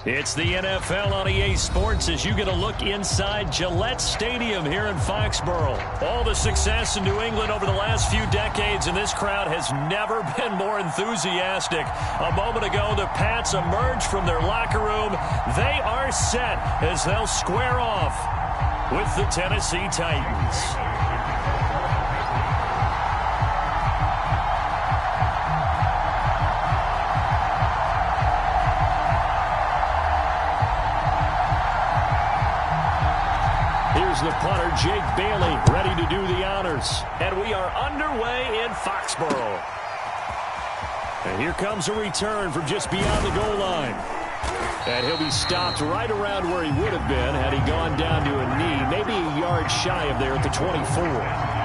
It's the NFL on EA Sports as you get a look inside Gillette Stadium here in Foxborough. All the success in New England over the last few decades, and this crowd has never been more enthusiastic. A moment ago, the Pats emerged from their locker room. They are set as they'll square off with the Tennessee Titans. The punter, Jake Bailey, ready to do the honors. And we are underway in Foxborough. And here comes a return from just beyond the goal line. And he'll be stopped right around where he would have been had he gone down to a knee, maybe a yard shy of there at the 24.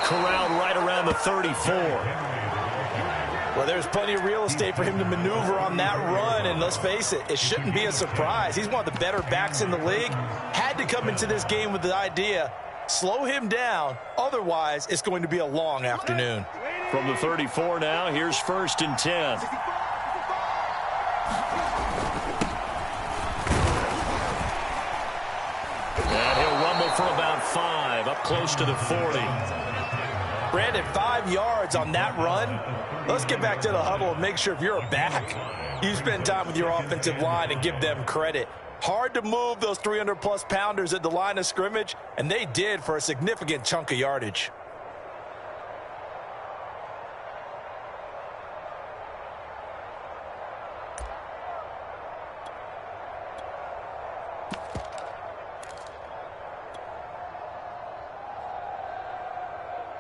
Corralled right around the 34. Well, there's plenty of real estate for him to maneuver on that run, and let's face it, it shouldn't be a surprise. He's one of the better backs in the league. Had to come into this game with the idea, slow him down, otherwise it's going to be a long afternoon. From the 34 now, here's 1st and 10. And he'll rumble for about 5, up close to the 40. Brandon, 5 yards on that run. Let's get back to the huddle and make sure if you're a back, you spend time with your offensive line and give them credit. Hard to move those 300-plus pounders at the line of scrimmage, and they did for a significant chunk of yardage.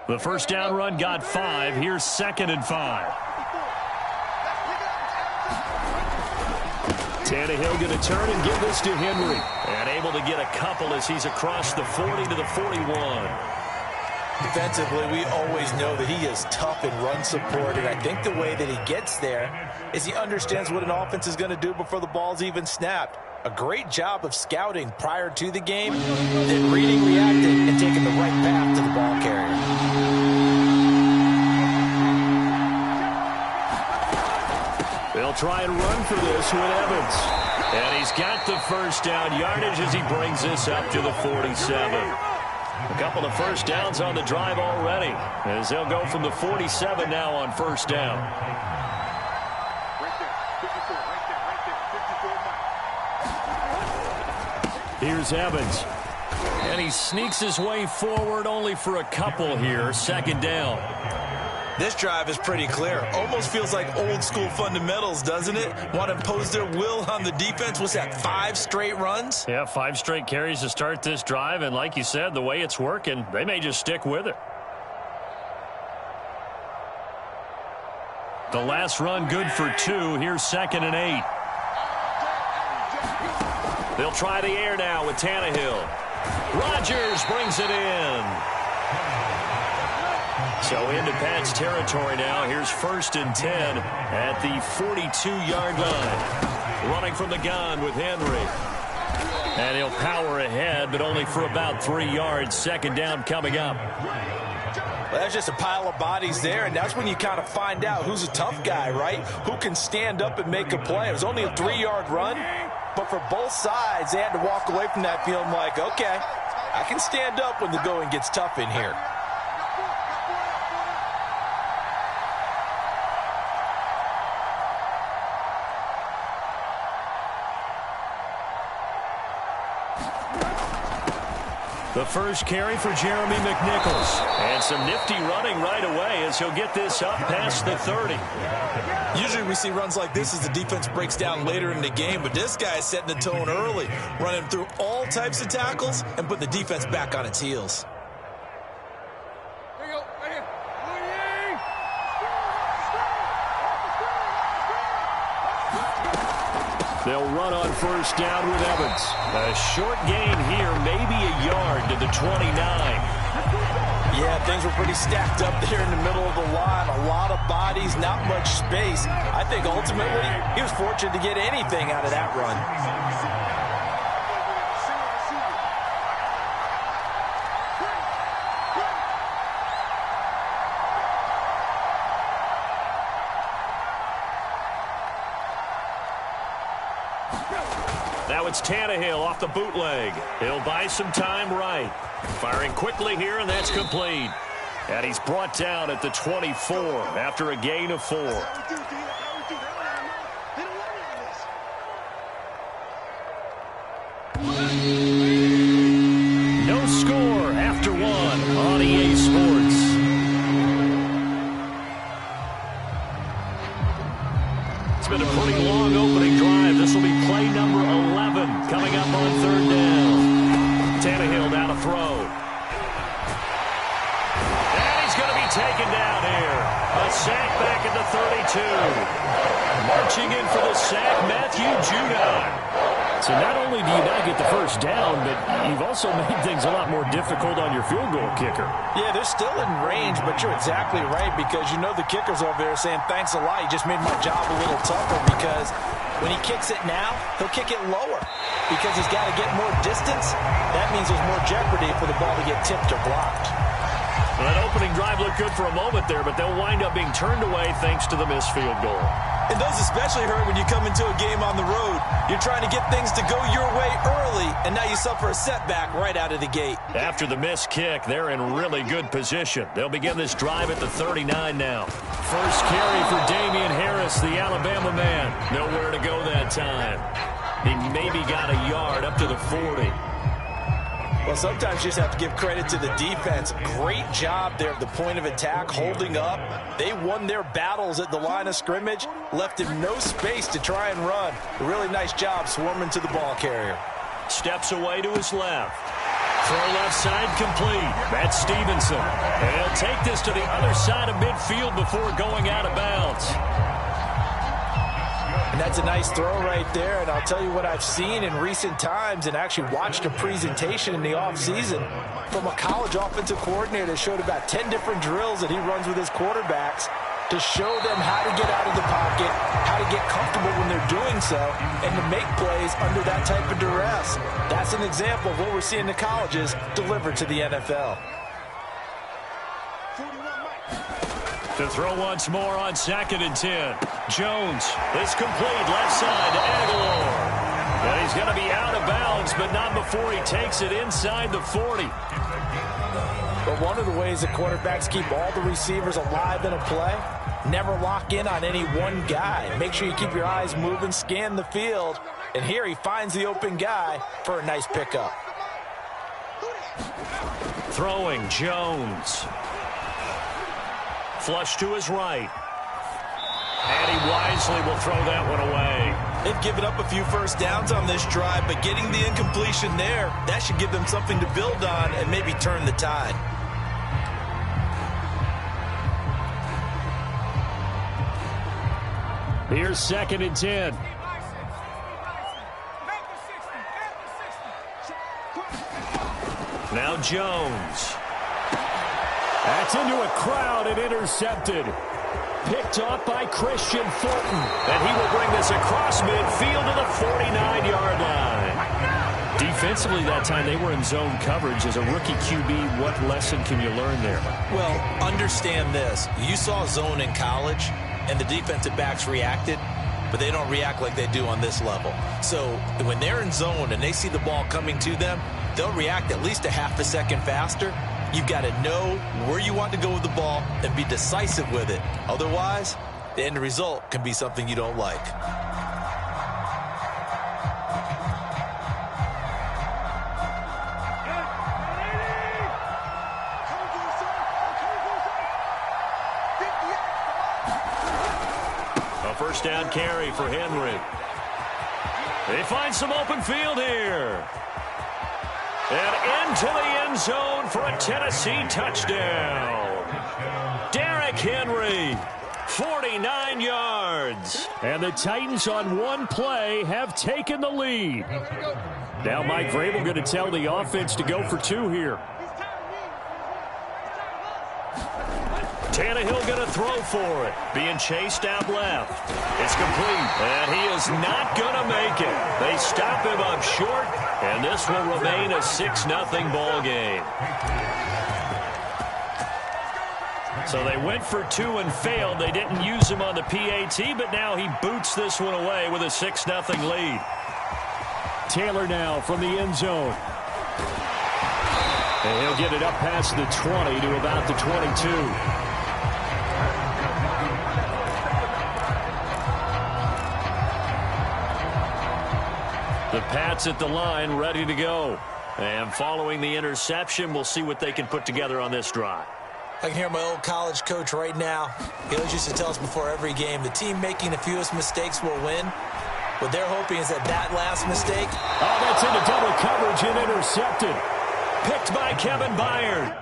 The first down run got 5. Here's 2nd and 5. Tannehill going to turn and give this to Henry. And able to get a couple as he's across the 40 to the 41. Defensively, we always know that he is tough in run support, and I think the way that he gets there is he understands what an offense is going to do before the ball's even snapped. A great job of scouting prior to the game, then reading, reacting, and taking the right path to the ball carrier. They'll try and run for this with Evans. And he's got the first down yardage as he brings this up to the 47. A couple of first downs on the drive already, as they'll go from the 47 now on first down. Here's Evans. And he sneaks his way forward only for a couple here. 2nd down. This drive is pretty clear. Almost feels like old school fundamentals, doesn't it? Want to impose their will on the defense. What's that, 5 straight runs? Yeah, 5 straight carries to start this drive. And like you said, the way it's working, they may just stick with it. The last run good for 2. Here's 2nd and 8. They'll try the air now with Tannehill. Rodgers brings it in. So into Pats territory now. Here's 1st and 10 at the 42-yard line. Running from the gun with Henry. And he'll power ahead, but only for about 3 yards. 2nd down coming up. Well, that's just a pile of bodies there, and that's when you kind of find out who's a tough guy, right? Who can stand up and make a play. It was only a 3-yard run, but for both sides, they had to walk away from that feeling like, okay, I can stand up when the going gets tough in here. The first carry for Jeremy McNichols. And some nifty running right away as he'll get this up past the 30. Usually we see runs like this as the defense breaks down later in the game, but this guy is setting the tone early, running through all types of tackles and putting the defense back on its heels. They'll run on first down with Evans. A short gain here, maybe a yard to the 29. Yeah, things were pretty stacked up there in the middle of the line. A lot of bodies, not much space. I think ultimately he was fortunate to get anything out of that run. Now it's Tannehill off the bootleg. He'll buy some time right. Firing quickly here, and that's complete. And he's brought down at the 24 after a gain of 4. No score after 1 on EA Sports. It's been a pretty long opening drive. This will be play number 11 coming up on third down. Tannehill now to throw. And he's going to be taken down here. A sack back at the 32. Marching in for the sack, Matthew Judon. So not only do you not get the first down, but you've also made things a lot more difficult on your field goal kicker. Yeah, they're still in range, but you're exactly right because you know the kicker's over there saying, thanks a lot. You just made my job a little tougher because when he kicks it now, he'll kick it lower because he's got to get more distance. That means there's more jeopardy for the ball to get tipped or blocked. Well, that opening drive looked good for a moment there, but they'll wind up being turned away thanks to the missed field goal. And those especially hurt when you come into a game on the road. You're trying to get things to go your way early, and now you suffer a setback right out of the gate. After the missed kick, they're in really good position. They'll begin this drive at the 39 now. First carry for Damian Harris, the Alabama man. Nowhere to go that time. He maybe got a yard up to the 40. Well, sometimes you just have to give credit to the defense. Great job there at the point of attack, holding up. They won their battles at the line of scrimmage, left him no space to try and run. A really nice job swarming to the ball carrier. Steps away to his left. Throw left side complete. That's Stevenson. And he'll take this to the other side of midfield before going out of bounds. And that's a nice throw right there, and I'll tell you what I've seen in recent times and actually watched a presentation in the offseason from a college offensive coordinator that showed about 10 different drills that he runs with his quarterbacks to show them how to get out of the pocket, how to get comfortable when they're doing so, and to make plays under that type of duress. That's an example of what we're seeing the colleges deliver to the NFL. To throw once more on 2nd and 10. Jones is complete left side to Aguilar. And he's going to be out of bounds, but not before he takes it inside the 40. But one of the ways that quarterbacks keep all the receivers alive in a play, never lock in on any one guy. Make sure you keep your eyes moving, scan the field. And here he finds the open guy for a nice pickup. Throwing Jones. Flush to his right. And he wisely will throw that one away. They've given up a few first downs on this drive, but getting the incompletion there, that should give them something to build on and maybe turn the tide. Here's 2nd and 10. Now Jones. That's into a crowd and intercepted. Picked off by Christian Fulton. And he will bring this across midfield to the 49-yard line. Defensively that time, they were in zone coverage. As a rookie QB, what lesson can you learn there? Well, understand this. You saw zone in college, and the defensive backs reacted, but they don't react like they do on this level. So when they're in zone and they see the ball coming to them, they'll react at least a half a second faster. You've got to know where you want to go with the ball and be decisive with it. Otherwise, the end result can be something you don't like. A first down carry for Henry. They find some open field here. And into the end zone for a Tennessee touchdown. Derrick Henry 49 yards. And the Titans on one play have taken the lead. Now Mike Vrabel going to tell the offense to go for two here. Tannehill going to throw for it. Being chased out left. It's complete. And he is not going to make it. They stop him up short. And this will remain a 6-0 ball game. So they went for two and failed. They didn't use him on the PAT, but now he boots this one away with a 6-0 lead. Taylor now from the end zone. And he'll get it up past the 20 to about the 22. The Pats at the line, ready to go. And following the interception, we'll see what they can put together on this drive. I can hear my old college coach right now. He always used to tell us before every game, the team making the fewest mistakes will win. What they're hoping is that last mistake. Oh, that's into double coverage and intercepted. Picked by Kevin Byard.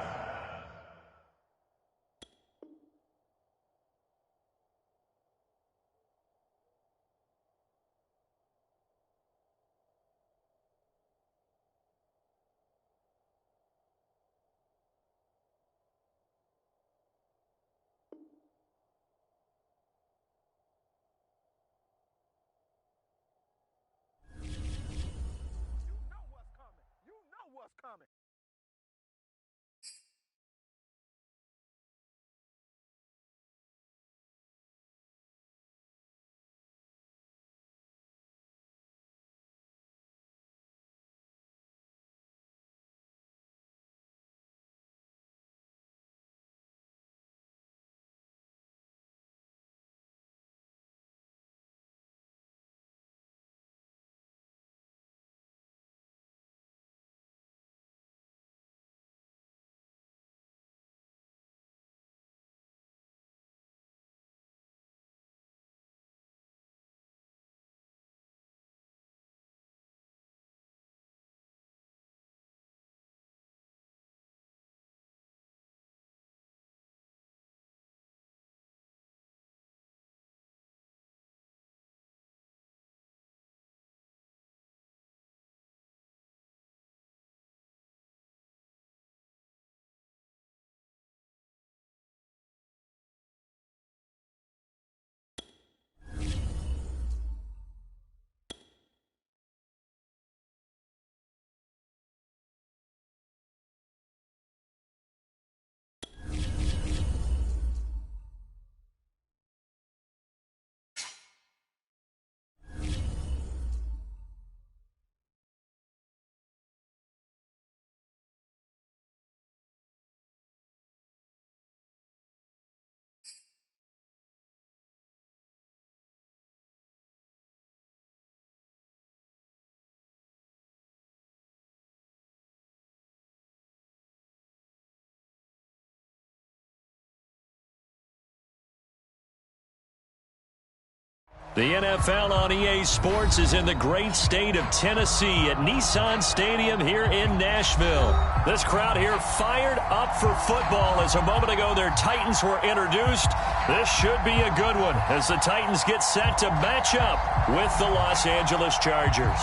The NFL on EA Sports is in the great state of Tennessee at Nissan Stadium here in Nashville. This crowd here fired up for football as a moment ago their Titans were introduced. This should be a good one as the Titans get set to match up with the Los Angeles Chargers.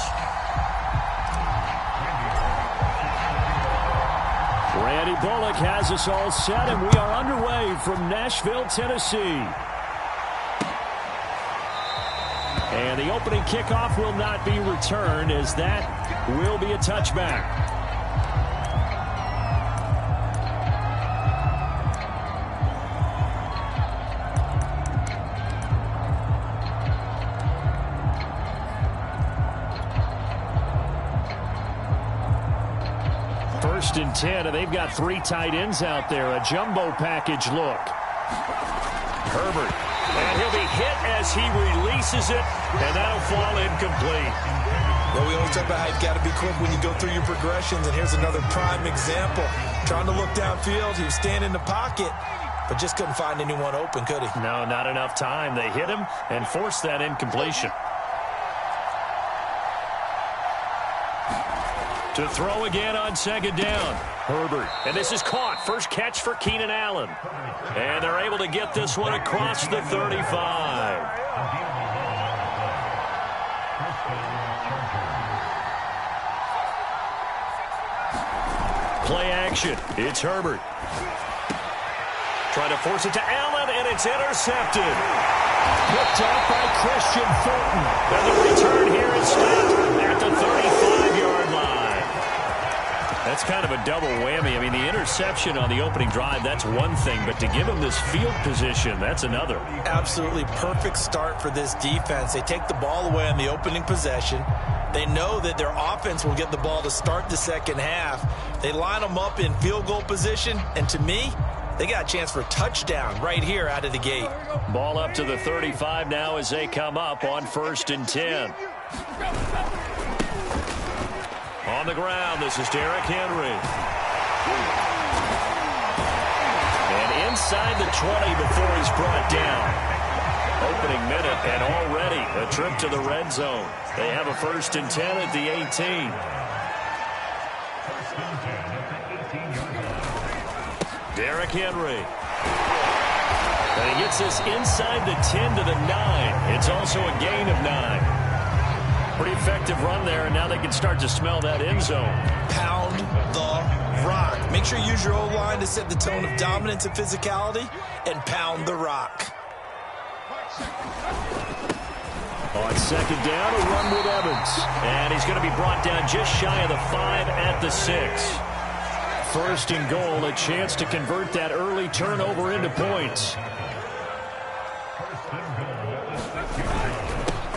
Randy Bullock has us all set, and we are underway from Nashville, Tennessee. And the opening kickoff will not be returned as that will be a touchback. First and 10, and they've got three tight ends out there. A jumbo package look. Herbert. And he'll be hit as he releases it, and that'll fall incomplete. Well, we always talk about how you've got to be quick when you go through your progressions, and here's another prime example. Trying to look downfield, he was standing in the pocket, but just couldn't find anyone open, could he? No, not enough time. They hit him and forced that incompletion. To throw again on second down. Herbert. And this is caught. First catch for Keenan Allen. And they're able to get this one across the 35. Play action. It's Herbert. Trying to force it to Allen, and it's intercepted. Picked up by Christian Fulton. And the return here is stopped at the 35-yard line. That's kind of a double whammy. I mean, the interception on the opening drive, that's one thing. But to give him this field position, that's another. Absolutely perfect start for this defense. They take the ball away on the opening possession. They know that their offense will get the ball to start the second half. They line them up in field goal position. And to me, they got a chance for a touchdown right here out of the gate. Ball up to the 35 now as they come up on 1st and 10. On the ground, this is Derrick Henry. And inside the 20 before he's brought down. Opening minute and already a trip to the red zone. They have a 1st and 10 at the 18. Derrick Henry. And he gets this inside the 10 to the 9. It's also a gain of 9. Pretty effective run there, and now they can start to smell that end zone. Pound the rock. Make sure you use your O-line to set the tone of dominance and physicality, and pound the rock. On second down, a run with Evans. And he's going to be brought down just shy of the 5 at the 6. 1st and goal, a chance to convert that early turnover into points.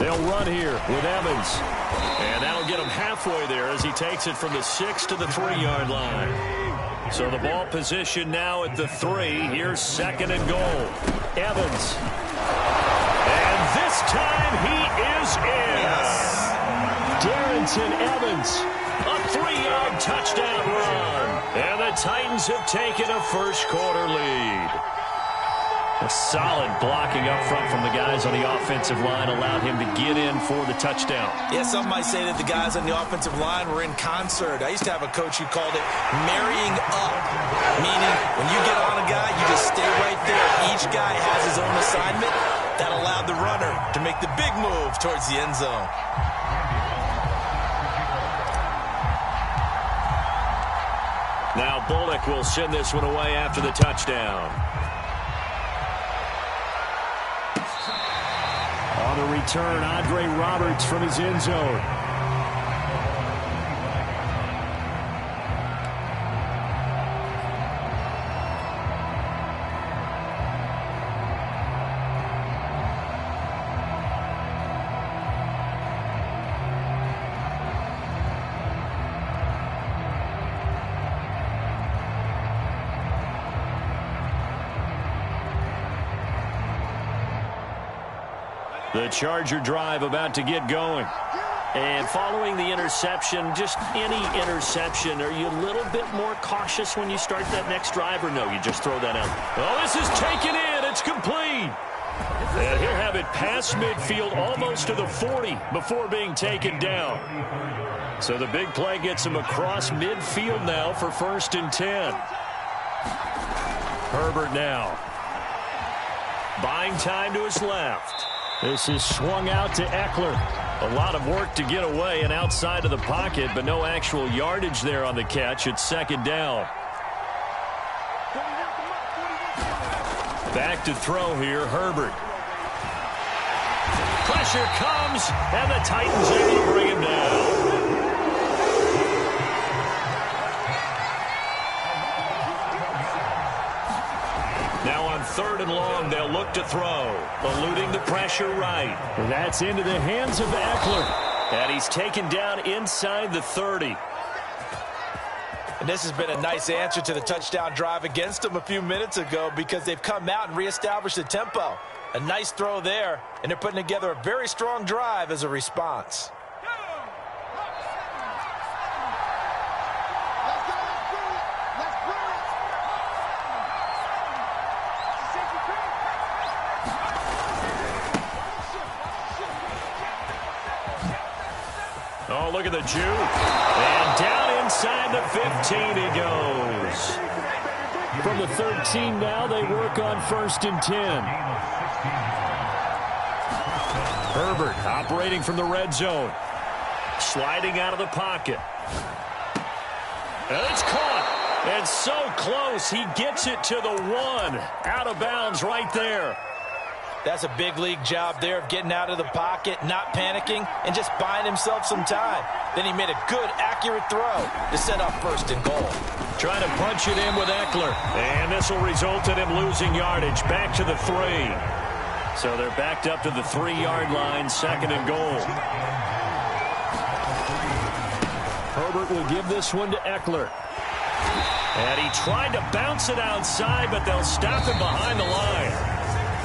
They'll run here with Evans. And that'll get him halfway there as he takes it from the 6 to the 3-yard line. So the ball position now at the 3. Here's 2nd and goal. Evans. And this time he is in. Yes. Darrington Evans. A 3-yard touchdown run. And the Titans have taken a first-quarter lead. A solid blocking up front from the guys on the offensive line allowed him to get in for the touchdown. Yeah, some might say that the guys on the offensive line were in concert. I used to have a coach who called it marrying up, meaning when you get on a guy, you just stay right there. Each guy has his own assignment. That allowed the runner to make the big move towards the end zone. Now Bullock will send this one away after the touchdown. On the return, Andre Roberts from his end zone. The Charger drive about to get going. And following the interception, just any interception, are you a little bit more cautious when you start that next drive, or no, you just throw that out? Oh, this is taken in. It's complete. And he'll have it past midfield almost to the 40 before being taken down. So the big play gets him across midfield now for 1st and 10. Herbert now. Buying time to his left. This is swung out to Eckler. A lot of work to get away and outside of the pocket, but no actual yardage there on the catch. It's 2nd down. Back to throw here, Herbert. Pressure comes, and the Titans able to bring him down. Now on 3rd and long, they'll look to throw. Eluding the pressure right. And that's into the hands of Eckler. And he's taken down inside the 30. And this has been a nice answer to the touchdown drive against them a few minutes ago because they've come out and reestablished the tempo. A nice throw there, and they're putting together a very strong drive as a response. Oh, look of the juke. And down inside the 15 he goes. From the 13 now, they work on 1st and 10. Herbert operating from the red zone. Sliding out of the pocket. And it's caught. And so close, he gets it to the 1. Out of bounds right there. That's a big league job there of getting out of the pocket, not panicking, and just buying himself some time. Then he made a good, accurate throw to set up 1st and goal. Trying to punch it in with Eckler. And this will result in him losing yardage. Back to the 3. So they're backed up to the 3-yard line, 2nd and goal. Herbert will give this one to Eckler. And he tried to bounce it outside, but they'll stop him behind the line.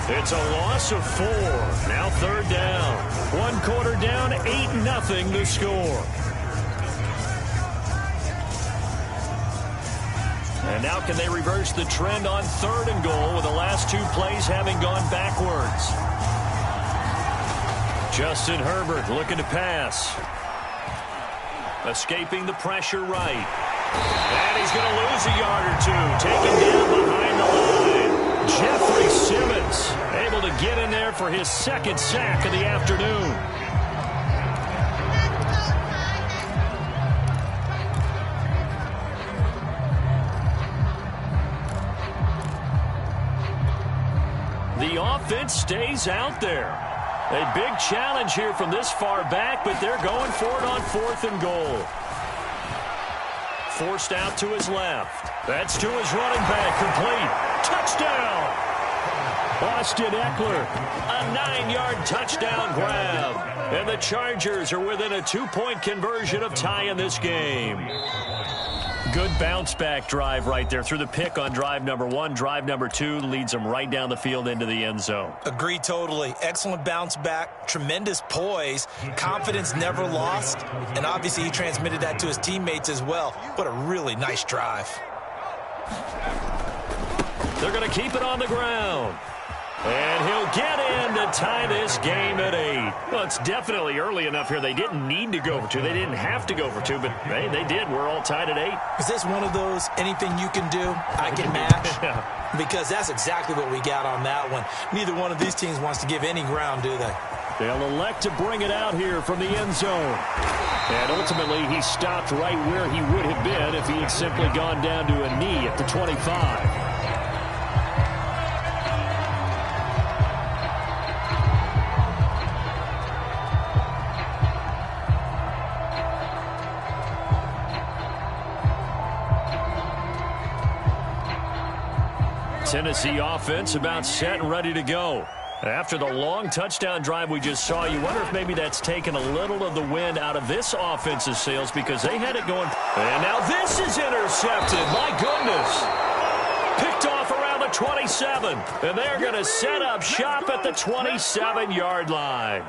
It's a loss of 4. Now 3rd down. 1 quarter down, 8-0 the score. And now can they reverse the trend on 3rd and goal with the last 2 plays having gone backwards? Justin Herbert looking to pass. Escaping the pressure right. And he's going to lose a yard or 2. Taken down behind the line. Jeffrey Simmons able to get in there for his 2nd sack of the afternoon. The offense stays out there. A big challenge here from this far back, but they're going for it on 4th and goal. Forced out to his left. That's to his running back. Complete. Touchdown! Austin Eckler. A 9-yard touchdown grab. And the Chargers are within a 2-point conversion of tying this game. Good bounce-back drive right there through the pick on drive number 1. Drive number 2 leads them right down the field into the end zone. Agree totally. Excellent bounce back, tremendous poise, confidence never lost, and obviously he transmitted that to his teammates as well. What a really nice drive. They're going to keep it on the ground. And he'll get in to tie this game at 8. Well, it's definitely early enough here. They didn't need to go for 2. They didn't have to go for 2, but hey, they did. We're all tied at 8. Is this one of those anything you can do, I can match? Yeah. Because that's exactly what we got on that one. Neither one of these teams wants to give any ground, do they? They'll elect to bring it out here from the end zone. And ultimately, he stopped right where he would have been if he had simply gone down to a knee at the 25. Tennessee offense about set and ready to go. After the long touchdown drive we just saw, you wonder if maybe that's taken a little of the wind out of this offense's sails because they had it going. And now this is intercepted. My goodness. Picked off around the 27. And they're going to set up shop at the 27-yard line.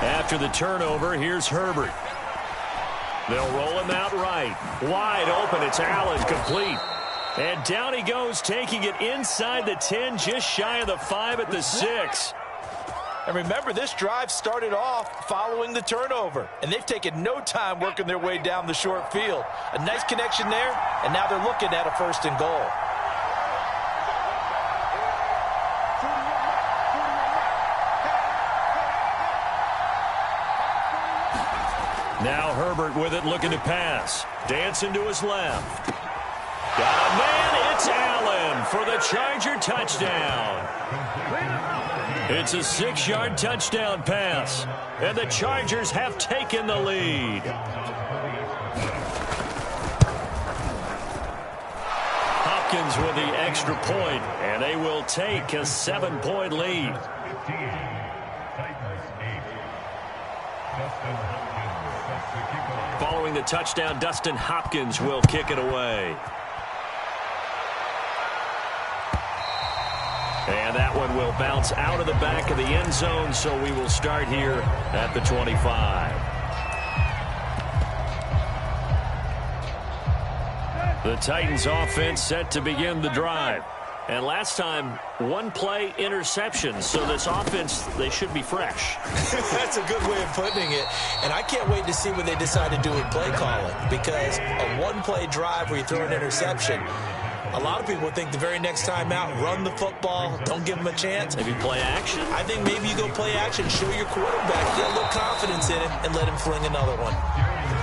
After the turnover, here's Herbert. They'll roll him out right. Wide open. It's Allen, complete. And down he goes, taking it inside the 10, just shy of the 5 at the 6. And remember, this drive started off following the turnover. And they've taken no time working their way down the short field. A nice connection there, and now they're looking at a 1st and goal. Now Herbert with it, looking to pass. Dancing to his left. Got a man, it's Allen for the Charger touchdown. It's a 6-yard touchdown pass, and the Chargers have taken the lead. Hopkins with the extra point, and they will take a 7-point lead. Following the touchdown, Dustin Hopkins will kick it away. And that one will bounce out of the back of the end zone, so we will start here at the 25. The Titans offense set to begin the drive. And last time, one play interception. So this offense, they should be fresh. That's a good way of putting it. And I can't wait to see what they decide to do with play calling, because a one-play drive where you throw an interception, a lot of people think the very next time out, run the football, don't give them a chance. Maybe play action? I think maybe you go play action, show your quarterback, get a little confidence in him, and let him fling another one.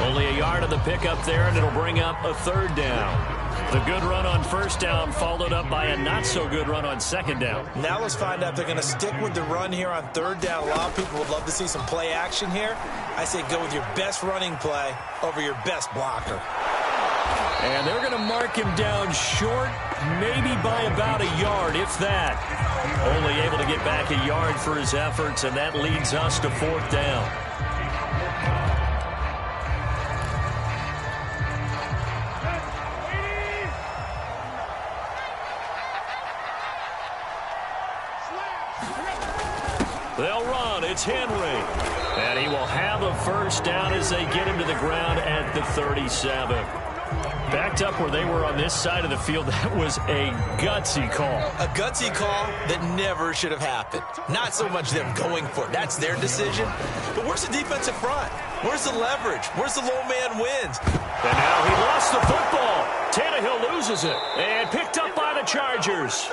Only a yard of the pickup there, and it'll bring up a third down. The good run on first down followed up by a not-so-good run on second down. Now let's find out if they're going to stick with the run here on third down. A lot of people would love to see some play action here. I say go with your best running play over your best blocker. And they're going to mark him down short, maybe by about a yard, if that. Only able to get back a yard for his efforts, and that leads us to fourth down. They'll run. It's Henry. And he will have a first down as they get him to the ground at the 37. Backed up where they were on this side of the field, that was a gutsy call. A gutsy call that never should have happened. Not so much them going for it. That's their decision. But where's the defensive front? Where's the leverage? Where's the low man wins? And now he lost the football. Tannehill loses it. And picked up by the Chargers.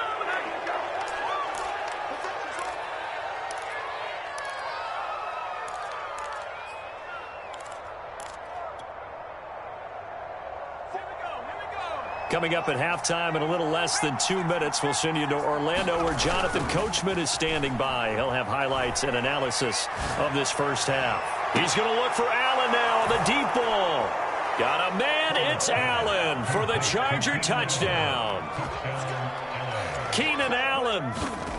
Coming up at halftime in a little less than 2 minutes, we'll send you to Orlando where Jonathan Coachman is standing by. He'll have highlights and analysis of this first half. He's going to look for Allen now on the deep ball. Got a man, it's Allen for the Charger touchdown. Keenan Allen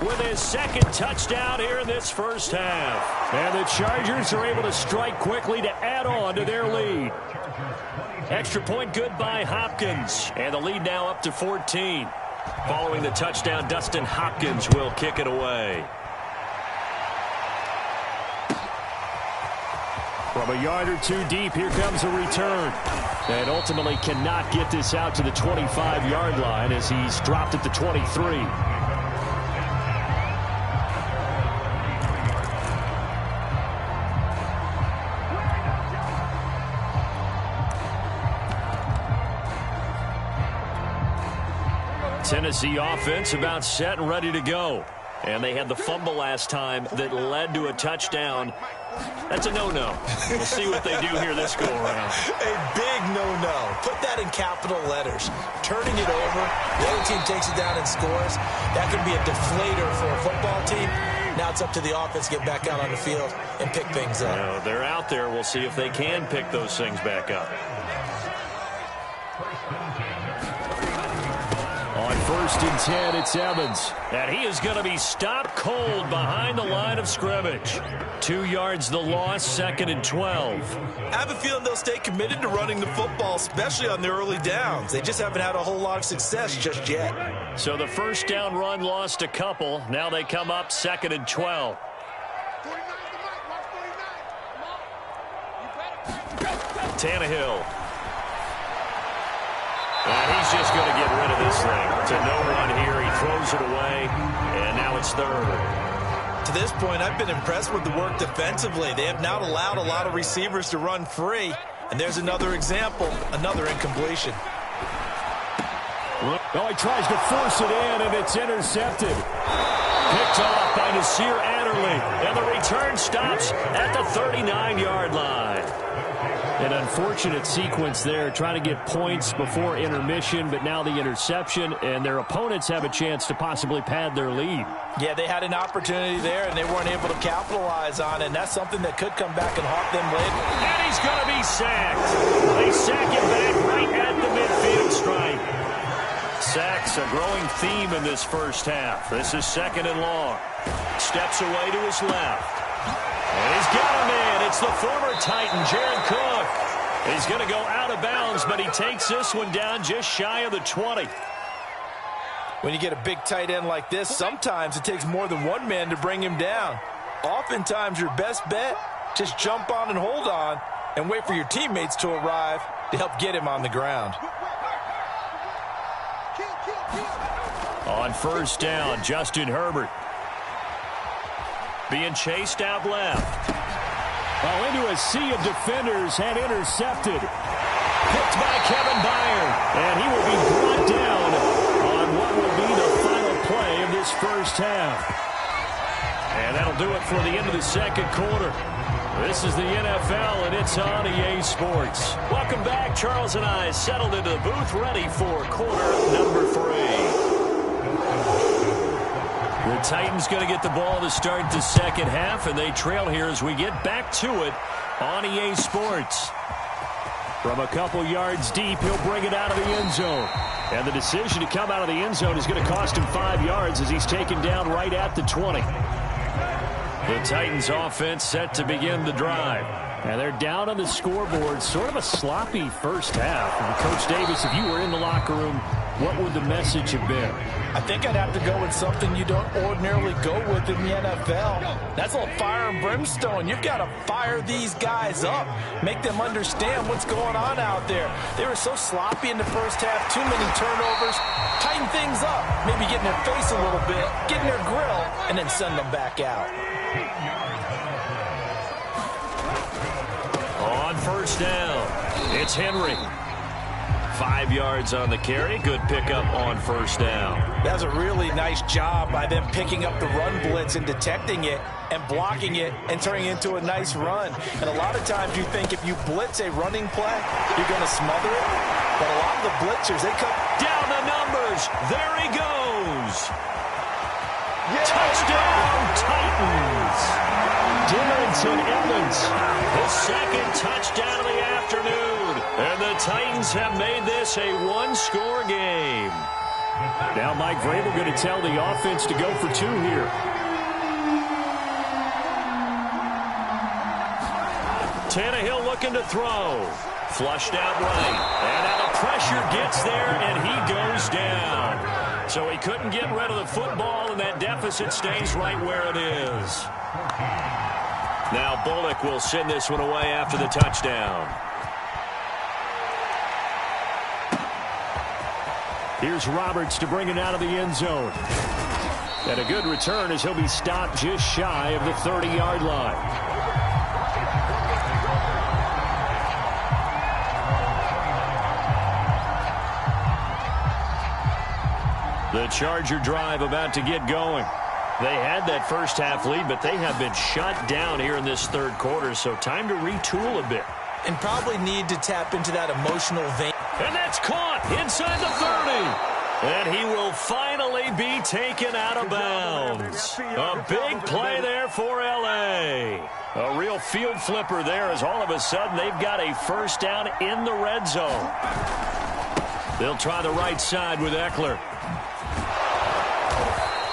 with his second touchdown here in this first half. And the Chargers are able to strike quickly to add on to their lead. Extra point good by Hopkins. And the lead now up to 14. Following the touchdown, Dustin Hopkins will kick it away. From a yard or two deep, here comes a return. And ultimately cannot get this out to the 25-yard line as he's dropped at the 23. Tennessee offense about set and ready to go. And they had the fumble last time that led to a touchdown. That's a no-no. We'll see what they do here this go-around. A big no-no. Put that in capital letters. Turning it over, the other team takes it down and scores. That could be a deflator for a football team. Now it's up to the offense to get back out on the field and pick things up. No, they're out there. We'll see if they can pick those things back up. On 1st and 10, it's Evans. And he is going to be stopped cold behind the line of scrimmage. 2 yards the loss, 2nd and 12. I have a feeling they'll stay committed to running the football, especially on the early downs. They just haven't had a whole lot of success just yet. So the first down run lost a couple. Now they come up 2nd and 12. Tannehill. And he's just going to get rid of this thing. To no run here. He throws it away. And now it's 3rd. To this point, I've been impressed with the work defensively. They have not allowed a lot of receivers to run free. And there's another example, another incompletion. Oh, he tries to force it in, and it's intercepted. Picked off by Nasir Adderley. And the return stops at the 39-yard line. An unfortunate sequence there, trying to get points before intermission, but now the interception, and their opponents have a chance to possibly pad their lead. Yeah, they had an opportunity there, and they weren't able to capitalize on it, and that's something that could come back and haunt them later. And he's going to be sacked. They sack him back right at the midfield stripe. Sacks a growing theme in this first half. This is 2nd and long. Steps away to his left. And he's got a man. It's the former Titan, Jared Cook. He's going to go out of bounds, but he takes this one down just shy of the 20. When you get a big tight end like this, sometimes it takes more than one man to bring him down. Oftentimes, your best bet, just jump on and hold on and wait for your teammates to arrive to help get him on the ground. On first down, Justin Herbert. Being chased out left. Well, into a sea of defenders and intercepted. Picked by Kevin Byard. And he will be brought down on what will be the final play of this first half. And that'll do it for the end of the second quarter. This is the NFL, and it's on EA Sports. Welcome back. Charles and I settled into the booth, ready for quarter number 3. The Titans going to get the ball to start the second half, and they trail here as we get back to it on EA Sports. From a couple yards deep, he'll bring it out of the end zone. And the decision to come out of the end zone is going to cost him 5 yards as he's taken down right at the 20. The Titans offense set to begin the drive. And they're down on the scoreboard. Sort of a sloppy first half. And Coach Davis, if you were in the locker room, what would the message have been? I think I'd have to go with something you don't ordinarily go with in the NFL. That's a little fire and brimstone. You've got to fire these guys up. Make them understand what's going on out there. They were so sloppy in the first half. Too many turnovers. Tighten things up. Maybe get in their face a little bit. Get in their grill. And then send them back out. On first down, it's Henry. 5 yards on the carry. Good pickup on first down. That's a really nice job by them picking up the run blitz and detecting it and blocking it and turning it into a nice run. And a lot of times you think if you blitz a running play, you're going to smother it. But a lot of the blitzers, they cut down the numbers. There he goes. Yeah. Touchdown, Titans. Dylan Evans. His second touchdown of the afternoon. And the Titans have made this a one-score game. Now Mike Vrabel going to tell the offense to go for 2 here. Tannehill looking to throw. Flushed out right. And now the pressure gets there, and he goes down. So he couldn't get rid of the football, and that deficit stays right where it is. Now Bullock will send this one away after the touchdown. Here's Roberts to bring it out of the end zone. And a good return as he'll be stopped just shy of the 30-yard line. The Charger drive about to get going. They had that first half lead, but they have been shut down here in this third quarter, so time to retool a bit. and probably need to tap into that emotional vein. And that's caught inside the 30. And he will finally be taken out of bounds. A big play there for L.A. A real field flipper there as all of a sudden they've got a first down in the red zone. They'll try the right side with Eckler.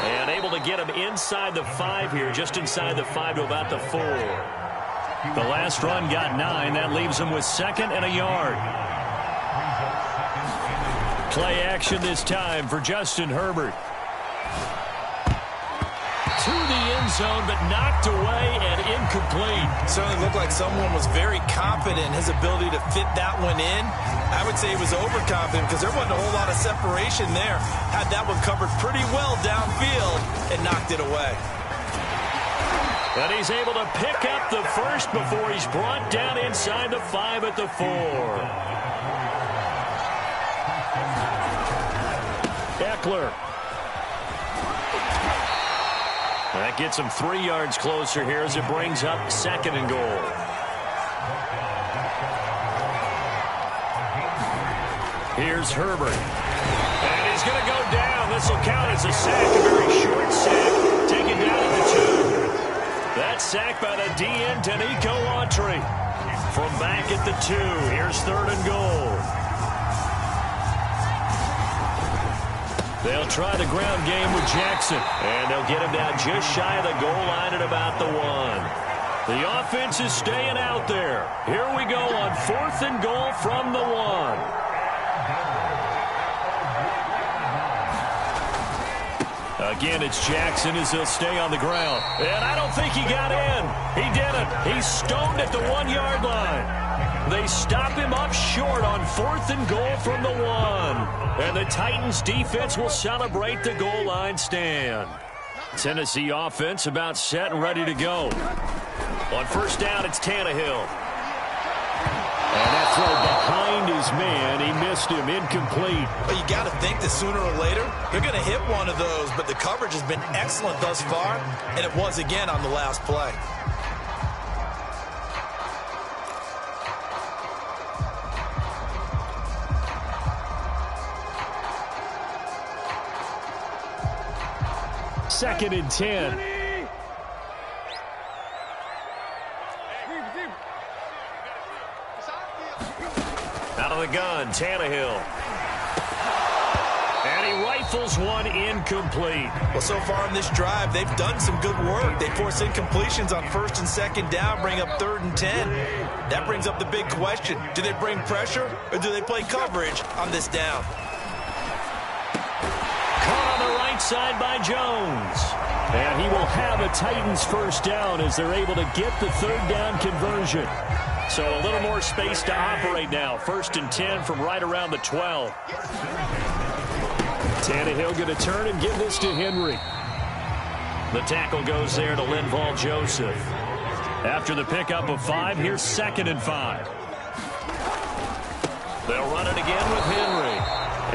And able to get him inside the 5 here, just inside the 5 to about the 4. The last run got 9. That leaves him with 2nd and a yard. Play action this time for Justin Herbert. To the end zone, but knocked away and incomplete. Certainly looked like someone was very confident in his ability to fit that one in. I would say he was overconfident because there wasn't a whole lot of separation there. Had that one covered pretty well downfield and knocked it away. And he's able to pick up the first before he's brought down inside the 5 at the 4. Eckler. That gets him 3 yards closer here as it brings up 2nd and goal. Here's Herbert. And he's going to go down. This will count as a sack, a very short sack. Taken down at the 2. That sack by the DN, Danico Autry. From back at the 2, here's 3rd and goal. They'll try the ground game with Jackson. And they'll get him down just shy of the goal line at about the 1. The offense is staying out there. Here we go on 4th and goal from the 1. Again, it's Jackson as he'll stay on the ground. And I don't think he got in. He didn't. He's stoned at the 1-yard line. They stop him up short on 4th and goal from the 1. And the Titans defense will celebrate the goal line stand. Tennessee offense about set and ready to go. On 1st down, it's Tannehill. And that throw behind his man. He missed him. Incomplete. But you got to think that sooner or later, they're going to hit one of those. But the coverage has been excellent thus far, and it was again on the last play. Second and 10. Out of the gun, Tannehill. And he rifles one incomplete. Well, so far in this drive, they've done some good work. They force incompletions on 1st and 2nd down, bring up 3rd and 10. That brings up the big question. Do they bring pressure or do they play coverage on this down? Caught on the right side by Jones. And he will have a Titans 1st down as they're able to get the 3rd down conversion. So a little more space to operate now. 1st and 10 from right around the 12. Tannehill going to turn and give this to Henry. The tackle goes there to Linval Joseph. After the pickup of 5, here's 2nd and 5. They'll run it again with Henry.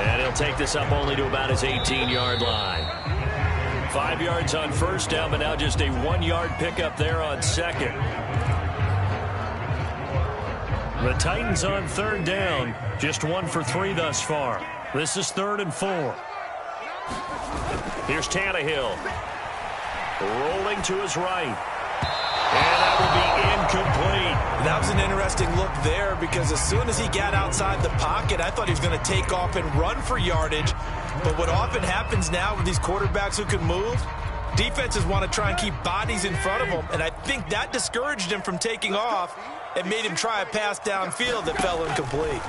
And he'll take this up only to about his 18-yard line. 5 yards on 1st down, but now just a 1-yard pickup there on 2nd. The Titans on 3rd down, just 1 for 3 thus far. This is 3rd and 4. Here's Tannehill. Rolling to his right. And that will be incomplete. That was an interesting look there because as soon as he got outside the pocket, I thought he was going to take off and run for yardage. But what often happens now with these quarterbacks who can move, defenses want to try and keep bodies in front of them. And I think that discouraged him from taking off. It made him try a pass downfield that fell incomplete.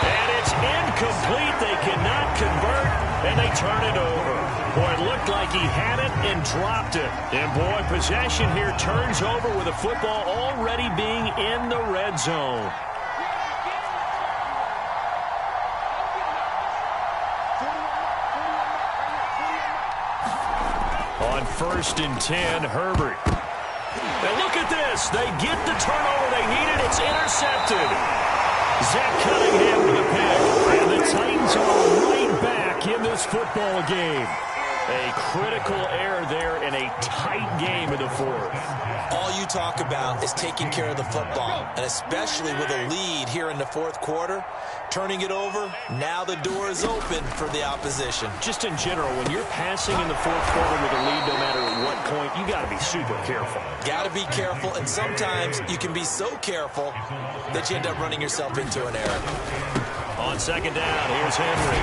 And it's incomplete. They cannot convert, and they turn it over. Boy, it looked like he had it and dropped it. And, boy, possession here turns over with the football already being in the red zone. On 1st and 10, Herbert. And look at this. They get the turnover they needed. It's intercepted. Zach Cunningham with a pick. And the Titans are right back in this football game. A critical error there in a tight game in the 4th. All you talk about is taking care of the football, and especially with a lead here in the 4th quarter. Turning it over, now the door is open for the opposition. Just in general, when you're passing in the 4th quarter with a lead, no matter at what point, you got to be super careful. Got to be careful, and sometimes you can be so careful that you end up running yourself into an error. On 2nd down, here's Henry.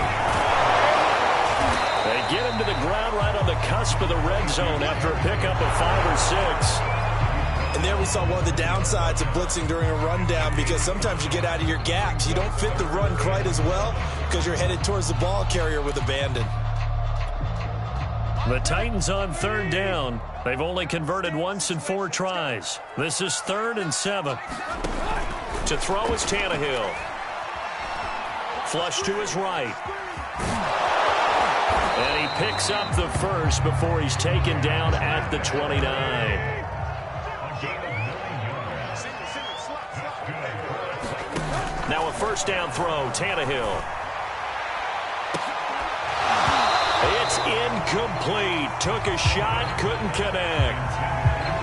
They get him to the ground right on the cusp of the red zone after a pickup of 5 or 6. And there we saw one of the downsides of blitzing during a rundown because sometimes you get out of your gaps. You don't fit the run quite as well because you're headed towards the ball carrier with abandon. The Titans on 3rd down. They've only converted once in 4 tries. This is 3rd and 7. To throw is Tannehill. Flush to his right. And he picks up the first before he's taken down at the 29. Now a 1st down throw, Tannehill. It's incomplete. Took a shot, couldn't connect.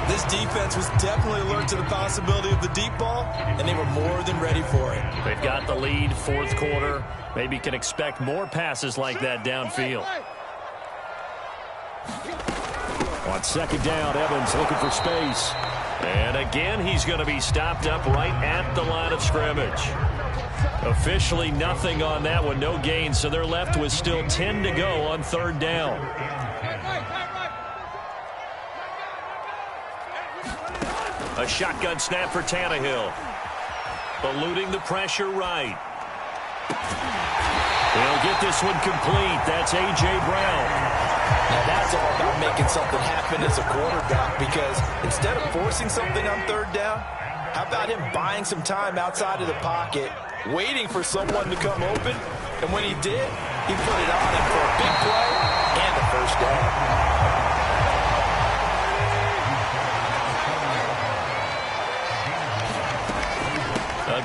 This defense was definitely alert to the possibility of the deep ball, and they were more than ready for it. They've got the lead, 4th quarter. Maybe can expect more passes like that downfield. On 2nd down, Evans looking for space. And again, he's going to be stopped up right at the line of scrimmage. Officially nothing on that one, no gain, so they're left with still 10 to go on 3rd down. A shotgun snap for Tannehill. Eluding the pressure right. He'll get this one complete. That's A.J. Brown. Now that's all about making something happen as a quarterback, because instead of forcing something on third down, how about him buying some time outside of the pocket, waiting for someone to come open, and when he did, he put it on him for a big play and a first down.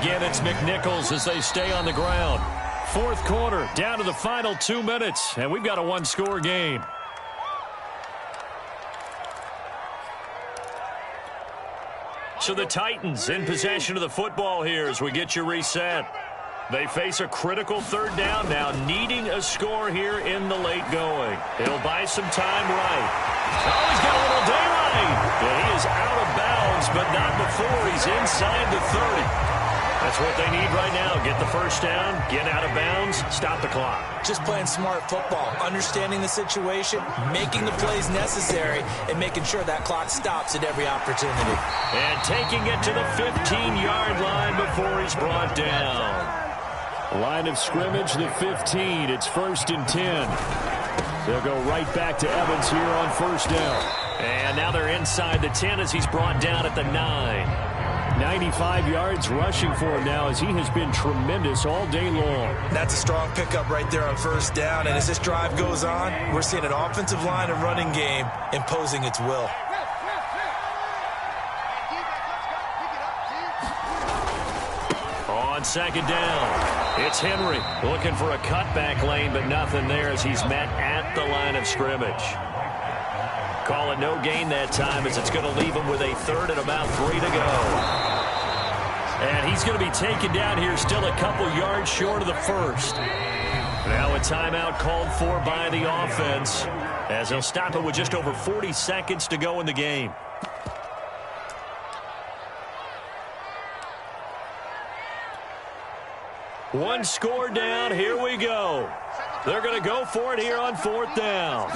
Again, it's McNichols as they stay on the ground. Fourth quarter, down to the final 2 minutes, and we've got a one-score game. So the Titans in possession of the football here as we get you reset. They face a critical third down now, needing a score here in the late going. He'll buy some time right. Oh, he's got a little daylight. And he is out of bounds, but not before he's inside the 30. That's what they need right now. Get the first down, get out of bounds, stop the clock. Just playing smart football, understanding the situation, making the plays necessary, and making sure that clock stops at every opportunity. And taking it to the 15-yard line before he's brought down. Line of scrimmage, the 15. It's 1st and 10. They'll go right back to Evans here on first down. And now they're inside the 10 as he's brought down at the 9. 95 yards rushing for him now as he has been tremendous all day long. That's a strong pickup right there on first down. And as this drive goes on, we're seeing an offensive line and running game imposing its will. On second down, it's Henry looking for a cutback lane, but nothing there as he's met at the line of scrimmage. Call it no gain that time as it's going to leave him with a third and about 3 to go. And he's going to be taken down here still a couple yards short of the first. Now a timeout called for by the offense as they'll stop it with just over 40 seconds to go in the game. One score down. Here we go. They're going to go for it here on fourth down.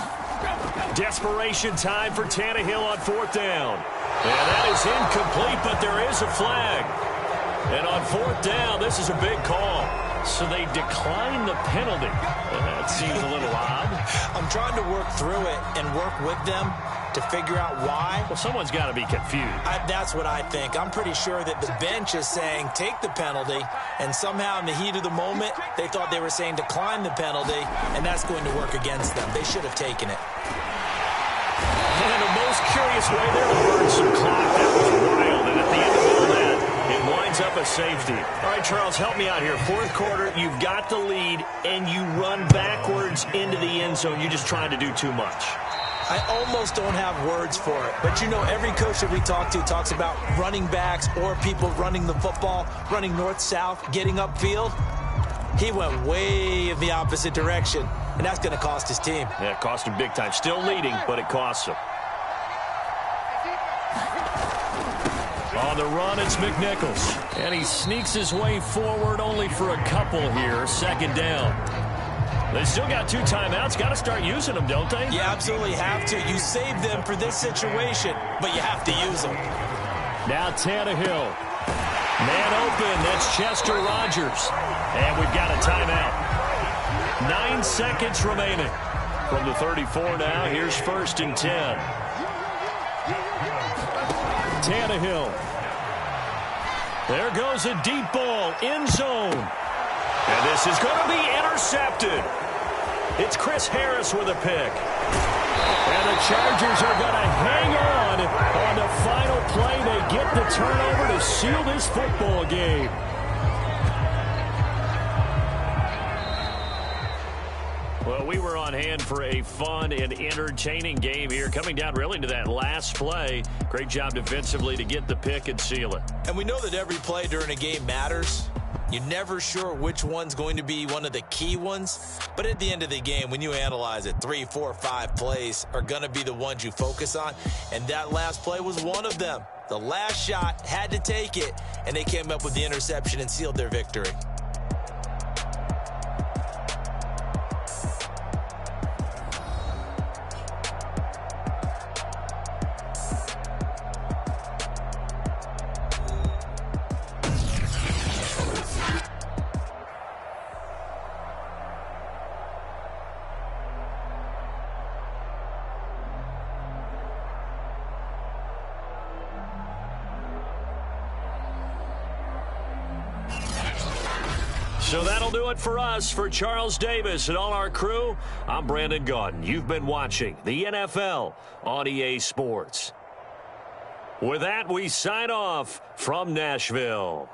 Desperation time for Tannehill on fourth down. And that is incomplete, but there is a flag. And on fourth down, this is a big call. So they decline the penalty. And that seems a little odd. I'm trying to work through it and work with them to figure out why. Well, someone's got to be confused. That's what I think. I'm pretty sure that the bench is saying take the penalty, and somehow in the heat of the moment, they thought they were saying decline the penalty, and that's going to work against them. They should have taken it. And the most curious way there to burn some clock. That was wild, and at the end of all that, it winds up a safety. All right, Charles, help me out here. Fourth quarter, you've got the lead, and you run backwards into the end zone. You're just trying to do too much. I almost don't have words for it. But, you know, every coach that we talk to talks about running backs or people running the football, running north-south, getting upfield. He went way in the opposite direction, and that's going to cost his team. Yeah, it cost him big time. Still leading, but it costs him. On the run, it's McNichols. And he sneaks his way forward only for a couple here. Second down. They still got 2 timeouts. Got to start using them, don't they? You absolutely have to. You save them for this situation, but you have to use them. Now Tannehill. Man open. That's Chester Rogers. And we've got a timeout. 9 seconds remaining. From the 34 now, here's 1st and 10. Tannehill. There goes a deep ball. End zone. And this is going to be intercepted. It's Chris Harris with a pick. And the Chargers are going to hang on the final play. They get the turnover to seal this football game. Well, we were on hand for a fun and entertaining game here. Coming down really to that last play. Great job defensively to get the pick and seal it. And we know that every play during a game matters. You're never sure which one's going to be one of the key ones. But at the end of the game, when you analyze it, 3, 4, 5 plays are going to be the ones you focus on. And that last play was one of them. The last shot had to take it, and they came up with the interception and sealed their victory. So that'll do it for us. For Charles Davis and all our crew, I'm Brandon Gaudin. You've been watching the NFL on EA Sports. With that, we sign off from Nashville.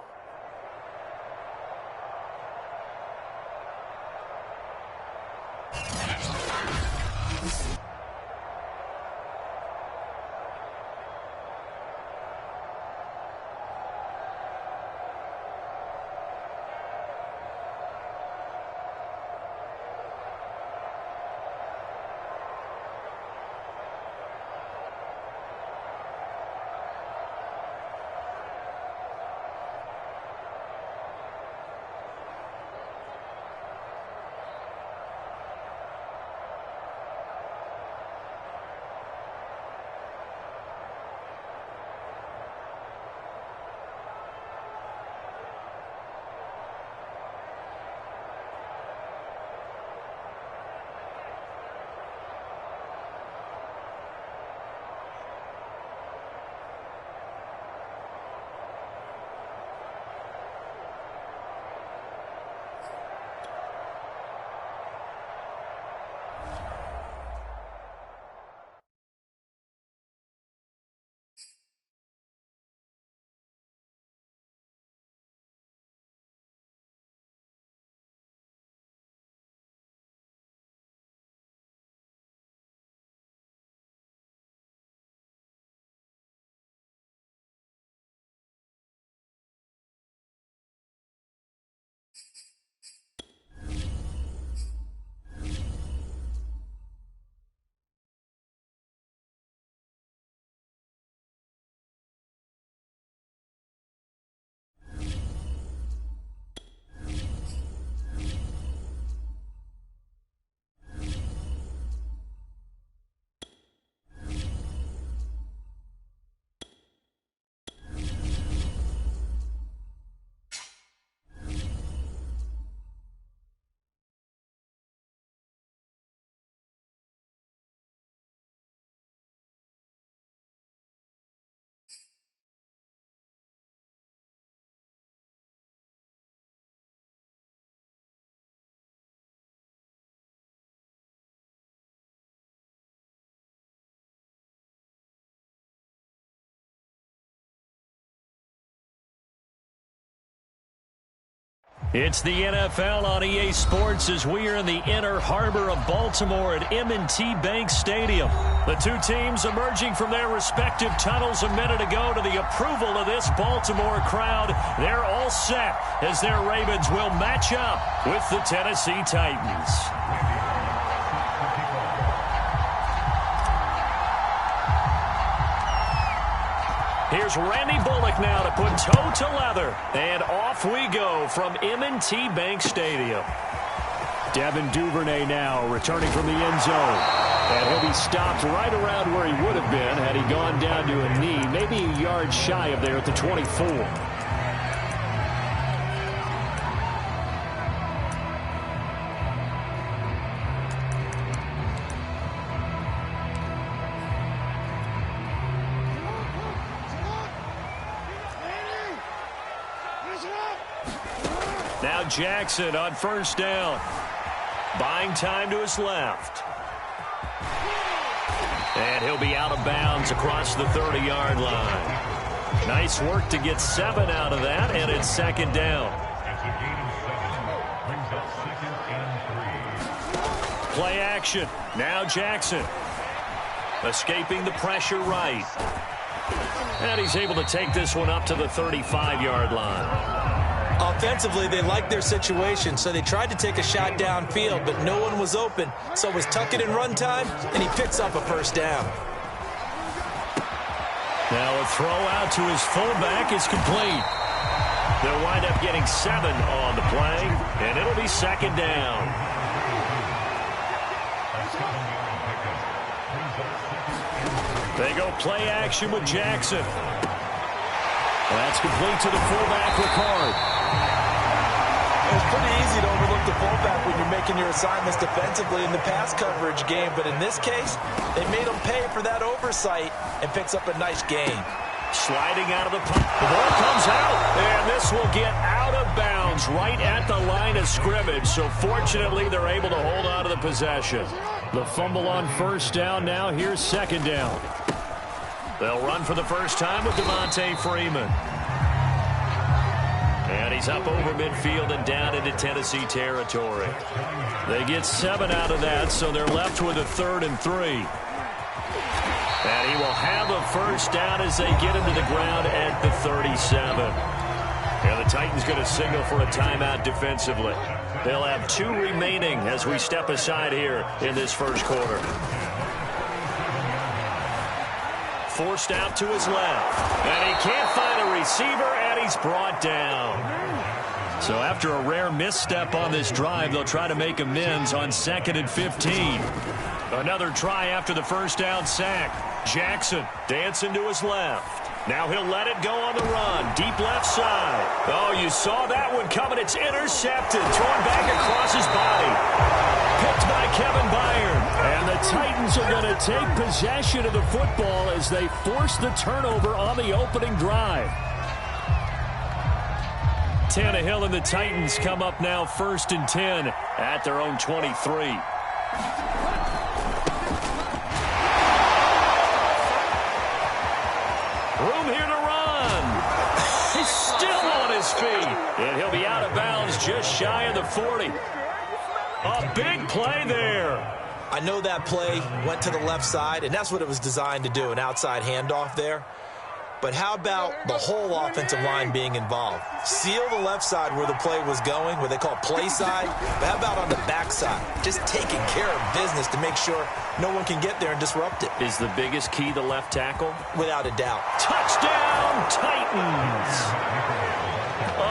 It's the NFL on EA Sports as we are in the inner harbor of Baltimore at M&T Bank Stadium. The two teams emerging from their respective tunnels a minute ago to the approval of this Baltimore crowd. They're all set as their Ravens will match up with the Tennessee Titans. Here's Randy Bullock now to put toe to leather. And off we go from M&T Bank Stadium. Devin Duvernay now returning from the end zone. And he'll be stopped right around where he would have been had he gone down to a knee, maybe a yard shy of there at the 24. Now Jackson on first down. Buying time to his left. And he'll be out of bounds across the 30-yard line. Nice work to get 7 out of that, and it's second down. Play action. Now Jackson. Escaping the pressure right. And he's able to take this one up to the 35-yard line. Offensively, they liked their situation, so they tried to take a shot downfield, but no one was open. So it was tuck it in run time, and he picks up a first down. Now a throw out to his fullback is complete. They'll wind up getting 7 on the play, and it'll be second down. They go play action with Jackson. That's complete to the fullback, Ricard. It's pretty easy to overlook the fullback when you're making your assignments defensively in the pass coverage game, but in this case, they made him pay for that oversight and picks up a nice gain. Sliding out of the pocket. The ball comes out, and this will get out of bounds right at the line of scrimmage. So fortunately, they're able to hold on to the possession. The fumble on first down now. Here's second down. They'll run for the first time with Devontae Freeman. And he's up over midfield and down into Tennessee territory. They get 7 out of that, so they're left with a 3rd and 3. And he will have a first down as they get him to the ground at the 37. And the Titans going to signal for a timeout defensively. They'll have 2 remaining as we step aside here in this first quarter. Forced out to his left. And he can't find a receiver, and he's brought down. So after a rare misstep on this drive, they'll try to make amends on 2nd and 15. Another try after the first down sack. Jackson dancing to his left. Now he'll let it go on the run. Deep left side. Oh, you saw that one coming. It's intercepted. Thrown back across his body. Picked by Kevin Byard. And the Titans are going to take possession of the football as they force the turnover on the opening drive. Tannehill and the Titans come up now 1st and 10 at their own 23. Room here to run. He's still on his feet. And he'll be out of bounds just shy of the 40. A big play there. I know that play went to the left side, and that's what it was designed to do, an outside handoff there. But how about the whole offensive line being involved? Seal the left side where the play was going, where they call play side. But how about on the back side? Just taking care of business to make sure no one can get there and disrupt it. Is the biggest key the left tackle? Without a doubt. Touchdown, Titans!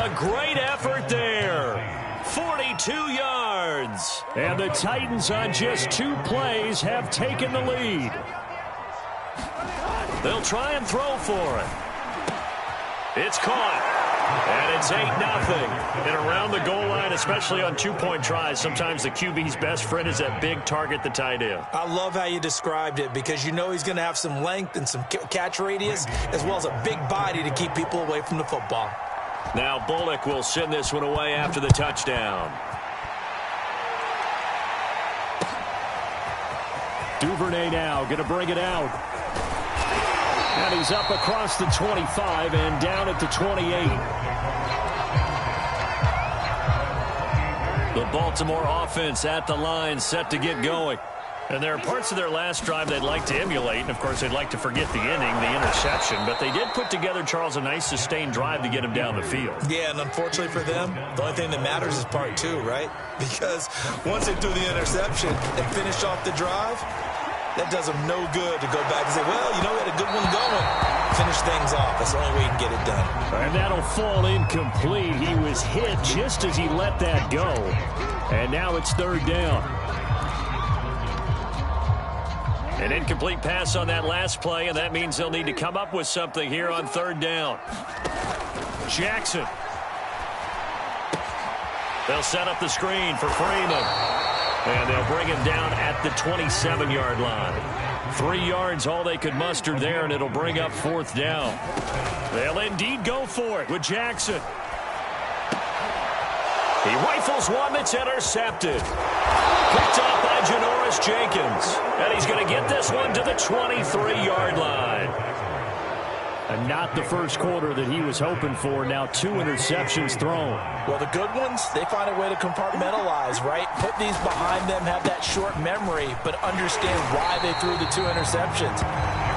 A great effort there. 42 yards. And the Titans on just 2 plays have taken the lead. They'll try and throw for it. It's caught. And it's 8-0. And around the goal line, especially on 2-point tries, sometimes the QB's best friend is that big target, the tight end. I love how you described it because you know he's going to have some length and some catch radius as well as a big body to keep people away from the football. Now Bullock will send this one away after the touchdown. Duvernay now going to bring it out. And he's up across the 25 and down at the 28. The Baltimore offense at the line set to get going. And there are parts of their last drive they'd like to emulate. And, of course, they'd like to forget the inning, the interception. But they did put together, Charles, a nice sustained drive to get him down the field. Yeah, and unfortunately for them, the only thing that matters is part 2, right? Because once they threw the interception and finished off the drive, that does them no good to go back and say, well, you know, we had a good one going. Finish things off. That's the only way you can get it done. And that'll fall incomplete. He was hit just as he let that go. And now it's 3rd down. An incomplete pass on that last play, and that means they'll need to come up with something here on 3rd down. Jackson. They'll set up the screen for Freeman. And they'll bring him down at the 27-yard line. 3 yards, all they could muster there, and it'll bring up 4th down. They'll indeed go for it with Jackson. He rifles one that's intercepted. Picked up by Janoris Jenkins. And he's going to get this one to the 23-yard line. And not the first quarter that he was hoping for. Now 2 interceptions thrown. Well, the good ones, they find a way to compartmentalize, right? Put these behind them, have that short memory, but understand why they threw the 2 interceptions.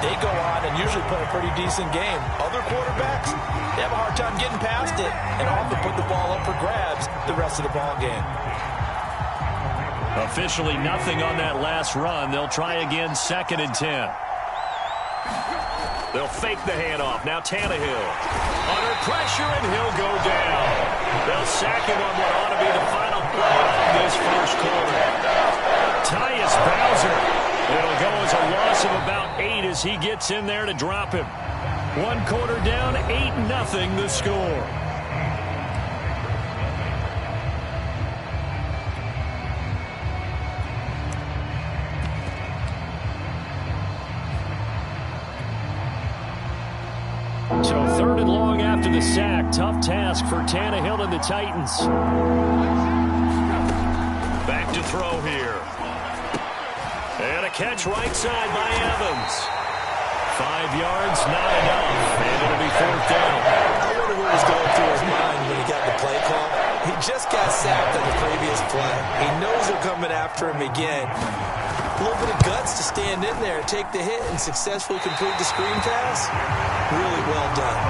They go on and usually play a pretty decent game. Other quarterbacks, they have a hard time getting past it and often put the ball up for grabs the rest of the ball game. Officially nothing on that last run. They'll try again 2nd and 10. They'll fake the handoff. Now Tannehill. Under pressure, and he'll go down. They'll sack him on what ought to be the final play of this first quarter. Tyus Bowser. It'll go as a loss of about 8 as he gets in there to drop him. 1 quarter down, 8-0 the score. So 3rd and long after the sack. Tough task for Tannehill and the Titans. Back to throw here. And a catch right side by Evans. 5 yards, not enough. And it'll be 4th down. I wonder what was going through his mind when he got the play call. He just got sacked on the previous play. He knows they're coming after him again. A little bit of guts to stand in there, take the hit, and successfully complete the screen pass. Really well done.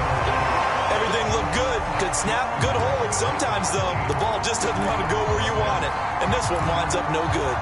Everything looked good. Good snap, good hold. Sometimes, though, the ball just doesn't want to go where you want it. And this one winds up no good.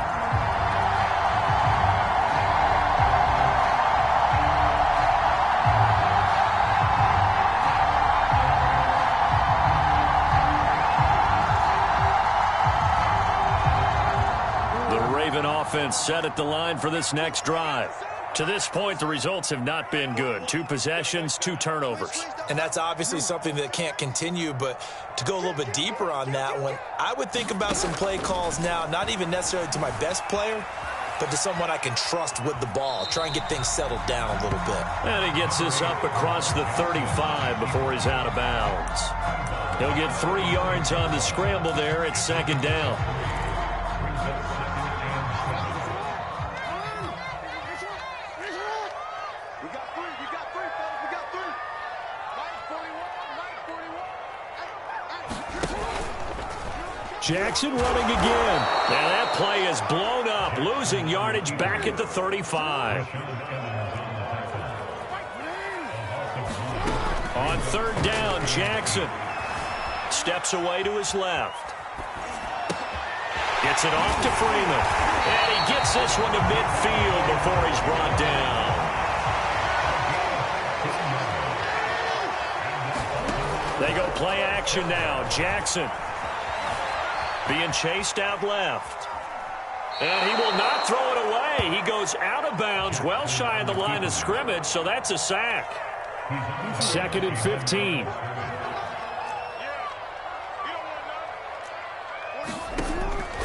Offense set at the line for this next drive. To this point, the results have not been good. 2 possessions, 2 turnovers. And that's obviously something that can't continue, but to go a little bit deeper on that one, I would think about some play calls now, not even necessarily to my best player, but to someone I can trust with the ball. Try and get things settled down a little bit. And he gets this up across the 35 before he's out of bounds. He'll get 3 yards on the scramble there at 2nd down. Jackson running again. Now that play is blown up, losing yardage back at the 35. On 3rd down, Jackson steps away to his left. Gets it off to Freeman. And he gets this one to midfield before he's brought down. They go play action now. Jackson being chased out left. And he will not throw it away. He goes out of bounds, well shy of the line of scrimmage, so that's a sack. 2nd and 15.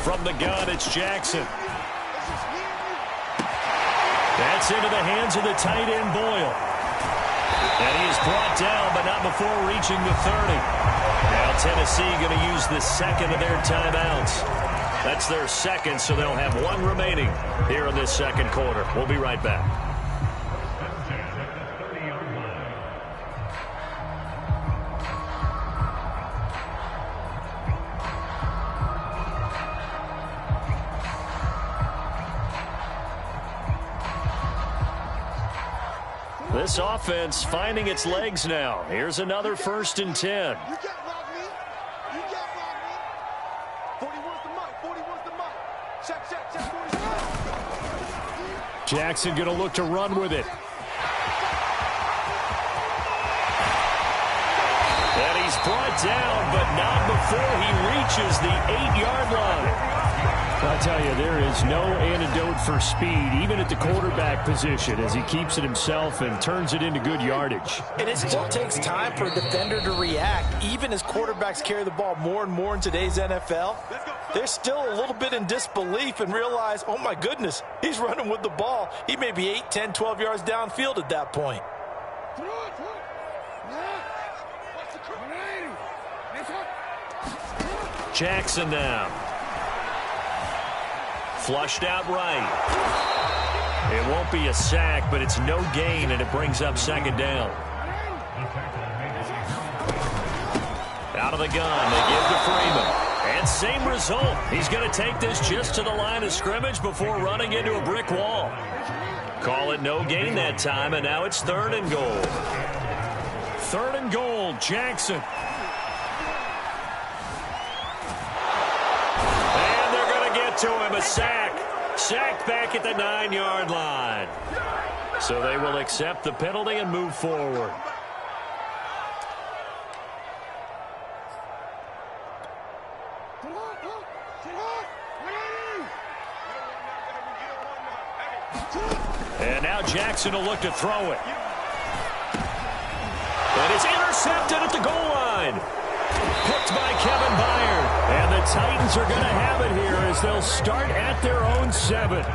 From the gun, it's Jackson. That's into the hands of the tight end, Boyle. And he is brought down, but not before reaching the 30. Now Tennessee going to use the 2nd of their timeouts. That's their 2nd, so they'll have 1 remaining here in this 2nd quarter. We'll be right back. This offense finding its legs now. Here's another 1st and 10. Jackson going to look to run with it. And he's brought down, but not before he reaches the 8-yard line. I'll tell you, there is no antidote for speed, even at the quarterback position, as he keeps it himself and turns it into good yardage. And it still takes time for a defender to react. Even as quarterbacks carry the ball more and more in today's NFL, they're still a little bit in disbelief and realize, oh my goodness, he's running with the ball. He may be 8, 10, 12 yards downfield at that point. Jackson now. Flushed out right. It won't be a sack, but it's no gain, and it brings up 2nd down. Out of the gun, they give to Freeman. And same result. He's going to take this just to the line of scrimmage before running into a brick wall. Call it no gain that time, and now it's 3rd and goal. 3rd and goal, Jackson. And they're going to get to him, a sack. Sacked back at the 9-yard line. So they will accept the penalty and move forward. And now Jackson will look to throw it. And it's intercepted at the goal line. Picked by Kevin Byard. And the Titans are going to have it here as they'll start at their own 7.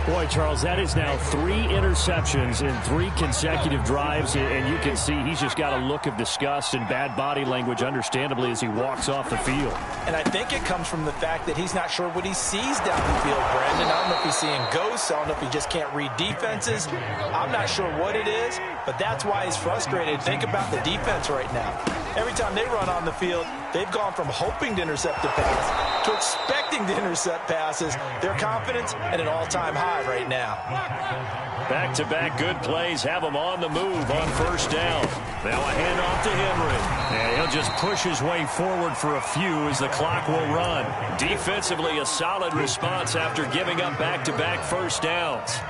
Boy, Charles, that is now 3 interceptions in 3 consecutive drives, and you can see he's just got a look of disgust and bad body language, understandably, as he walks off the field. And I think it comes from the fact that he's not sure what he sees down the field, Brandon. I don't know if he's seeing ghosts. I don't know if he just can't read defenses. I'm not sure what it is, but that's why he's frustrated. Think about the defense right now. Every time they run on the field, they've gone from hoping to intercept a pass to expecting to intercept passes. Their confidence at an all-time high right now. Back-to-back good plays have him on the move on first down. Now a handoff to Henry. And he'll just push his way forward for a few as the clock will run. Defensively, a solid response after giving up back-to-back first downs.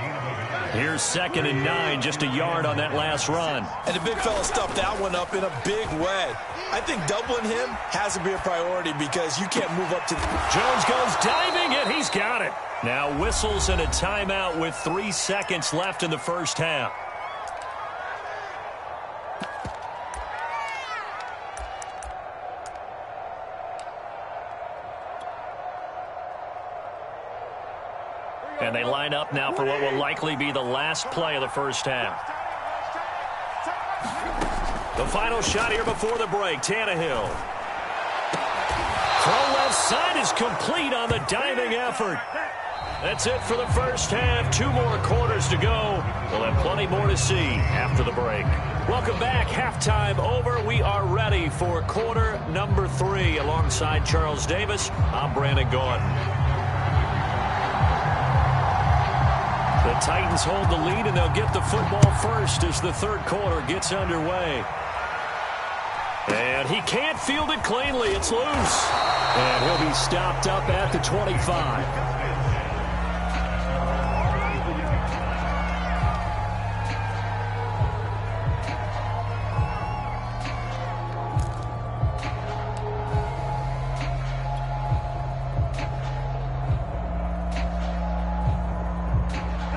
Here's 2nd and 9, just a yard on that last run. And the big fella stuffed that one up in a big way. I think doubling him has to be a priority because you can't move up to the... Jones goes diving, and he's got it. Now whistles and a timeout with 3 seconds left in the first half. And they line up now for what will likely be the last play of the first half. The final shot here before the break, Tannehill. Throw left side is complete on the diving effort. That's it for the first half. 2 more quarters to go. We'll have plenty more to see after the break. Welcome back. Halftime over. We are ready for quarter number 3. Alongside Charles Davis, I'm Brandon Gaudin. The Titans hold the lead, and they'll get the football first as the third quarter gets underway. And he can't field it cleanly. It's loose. And he'll be stopped up at the 25.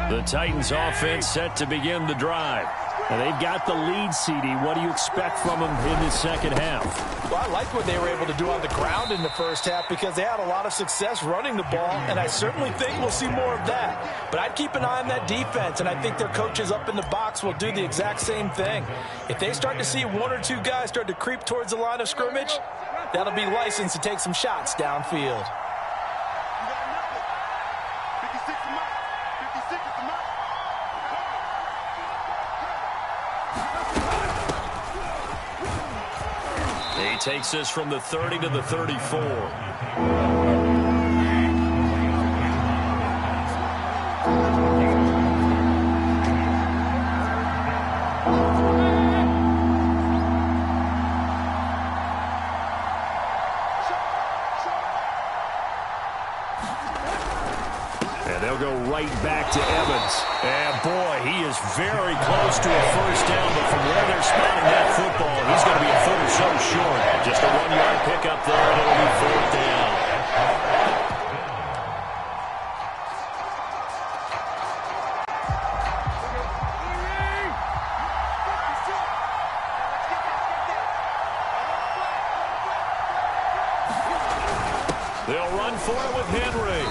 The Titans offense set to begin the drive. And they've got the lead, CD. What do you expect from them in the second half? Well, I like what they were able to do on the ground in the first half because they had a lot of success running the ball, and I certainly think we'll see more of that. But I'd keep an eye on that defense, and I think their coaches up in the box will do the exact same thing. If they start to see 1 or 2 guys start to creep towards the line of scrimmage, that'll be licensed to take some shots downfield. He takes this from the 30 to the 34. And they'll go right back to Evans. And boy, he is very close to a first down, but from where they're spotting that football, he's going to be a foot or so short. Just a 1-yard pickup there, and it'll be 4th down. They'll run for it with Henry.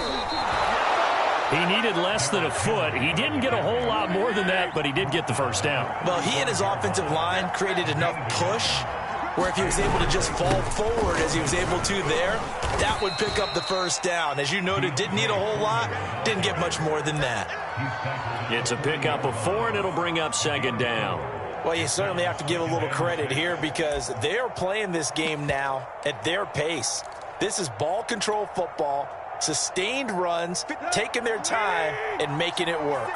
He needed less than a foot. He didn't get a whole lot more than that, but he did get the first down. Well, he and his offensive line created enough push where if he was able to just fall forward as he was able to there, that would pick up the first down. As you noted, didn't need a whole lot, didn't get much more than that. It's a pickup of 4, and it'll bring up 2nd down. Well, you certainly have to give a little credit here because they are playing this game now at their pace. This is ball control football, sustained runs, taking their time and making it work.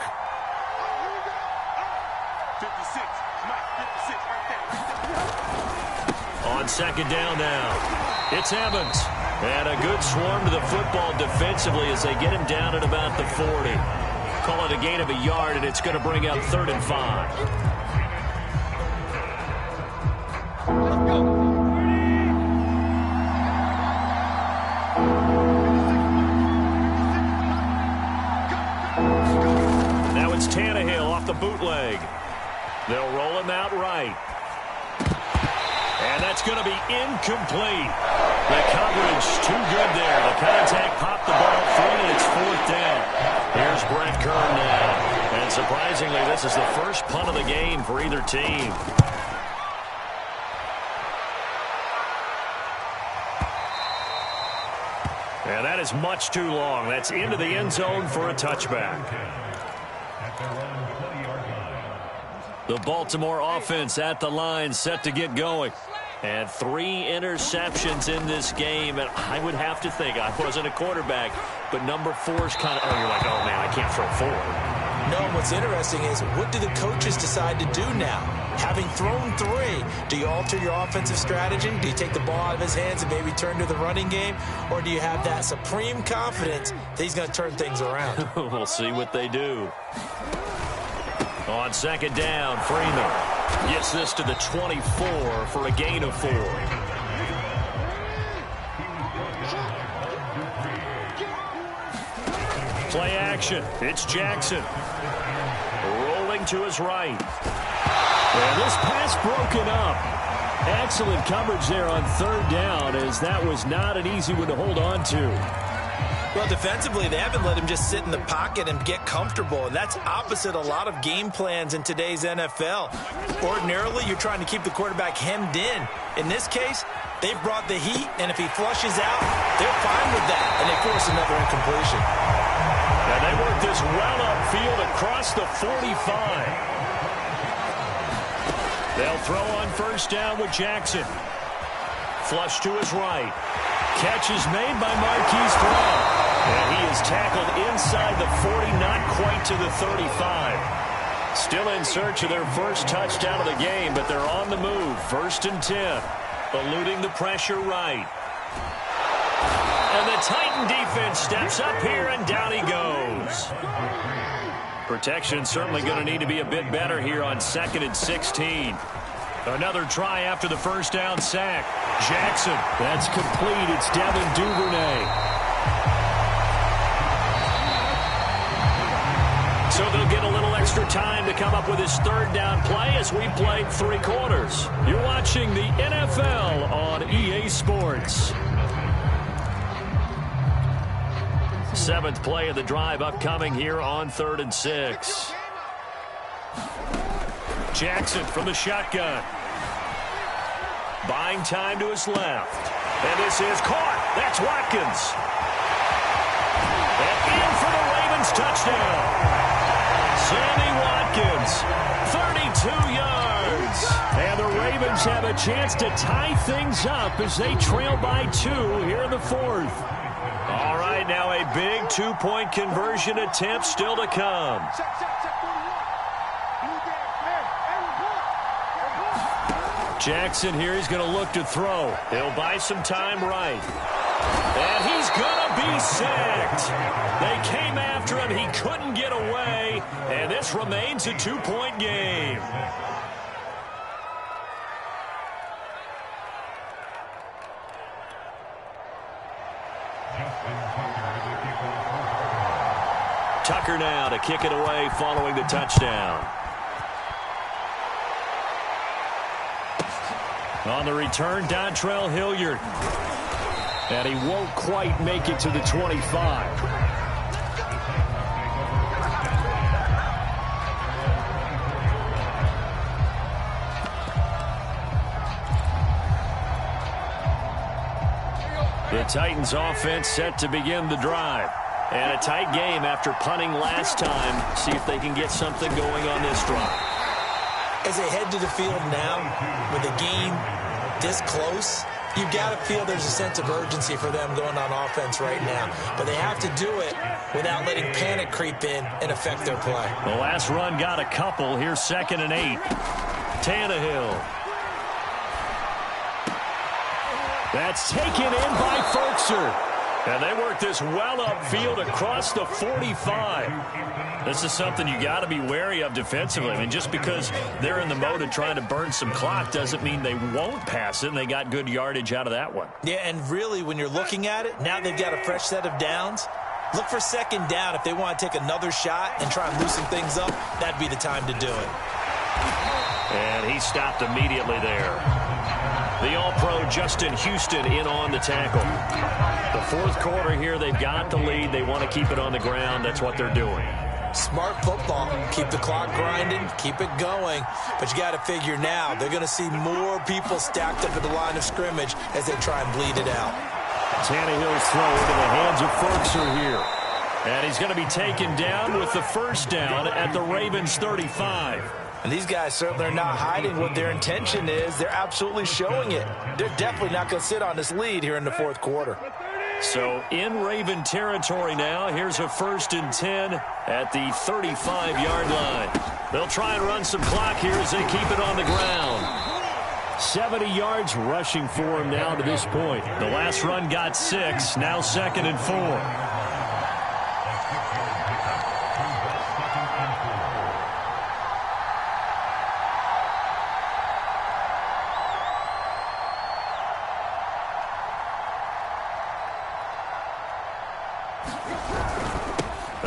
On 2nd down now, it's Evans. And a good swarm to the football defensively as they get him down at about the 40. Call it a gain of a yard, and it's going to bring up 3rd and 5. Now it's Tannehill off the bootleg. They'll roll him out right. And that's going to be incomplete. The coverage too good there. The contact popped the ball free, and it's 4th down. Here's Brett Kern now. And surprisingly, this is the first punt of the game for either team. And that is much too long. That's into the end zone for a touchback. The Baltimore offense at the line, set to get going. And 3 interceptions in this game. And I would have to think, I wasn't a quarterback, but number 4 is kind of, oh, you're like, oh, man, I can't throw 4. No, what's interesting is, what do the coaches decide to do now? Having thrown 3, do you alter your offensive strategy? Do you take the ball out of his hands and maybe turn to the running game? Or do you have that supreme confidence that he's going to turn things around? We'll see what they do. On 2nd down, Freeman gets this to the 24 for a gain of 4. Play action. It's Jackson. Rolling to his right. And this pass broken up. Excellent coverage there on 3rd down, as that was not an easy one to hold on to. Well, defensively, they haven't let him just sit in the pocket and get comfortable, and that's opposite a lot of game plans in today's NFL. Ordinarily, you're trying to keep the quarterback hemmed in. In this case, they've brought the heat, and if he flushes out, they're fine with that, and they force another incompletion. And they work this well upfield across the 45. They'll throw on 1st down with Jackson. Flush to his right. Catch is made by Marquise Brown. And he is tackled inside the 40, not quite to the 35. Still in search of their first touchdown of the game, but they're on the move. 1st and 10. Eluding the pressure right. And the Titan defense steps up here, and down he goes. Protection certainly going to need to be a bit better here on 2nd and 16. Another try after the 1st down sack. Jackson. That's complete. It's Devin Duvernay. So they'll get a little extra time to come up with his 3rd down play as we played 3 quarters. You're watching the NFL on EA Sports. 7th play of the drive upcoming here on 3rd and 6. Jackson from the shotgun. Buying time to his left. And this is caught. That's Watkins. And in for the Ravens touchdown. Sammy Watkins, 32 yards. And the Ravens have a chance to tie things up as they trail by 2 here in the 4th. All right, now a big 2-point conversion attempt still to come. Jackson here, he's going to look to throw. He'll buy some time right. And he's going to be sacked. They came after him. He couldn't get away. And this remains a 2-point game. Tucker now to kick it away following the touchdown. On the return, Dontrell Hilliard. And he won't quite make it to the 25. The Titans offense set to begin the drive. And a tight game after punting last time. See if they can get something going on this drive. As they head to the field now, with the game this close, you've got to feel there's a sense of urgency for them going on offense right now. But they have to do it without letting panic creep in and affect their play. The last run got a couple. Here's 2nd and 8. Tannehill. That's taken in by Ferkser. And they work this well upfield across the 45. This is something you got to be wary of defensively. I mean, just because they're in the mode of trying to burn some clock doesn't mean they won't pass it, and they got good yardage out of that one. Yeah, and really, when you're looking at it, now they've got a fresh set of downs. Look for 2nd down. If they want to take another shot and try and loosen things up, that'd be the time to do it. And he stopped immediately there. The All-Pro Justin Houston in on the tackle. The fourth quarter here, they've got the lead. They want to keep it on the ground. That's what they're doing. Smart football. Keep the clock grinding, keep it going. But you got to figure now, they're going to see more people stacked up at the line of scrimmage as they try and bleed it out. Tannehill's throw into the hands of Ferkser here. And he's going to be taken down with the first down at the Ravens 35. And these guys certainly are not hiding what their intention is. They're absolutely showing it. They're definitely not going to sit on this lead here in the fourth quarter. So in Raven territory now. Here's a 1st and 10 at the 35-yard line. They'll try and run some clock here as they keep it on the ground. 70 yards rushing for him now to this point. The last run got 6. Now 2nd and 4.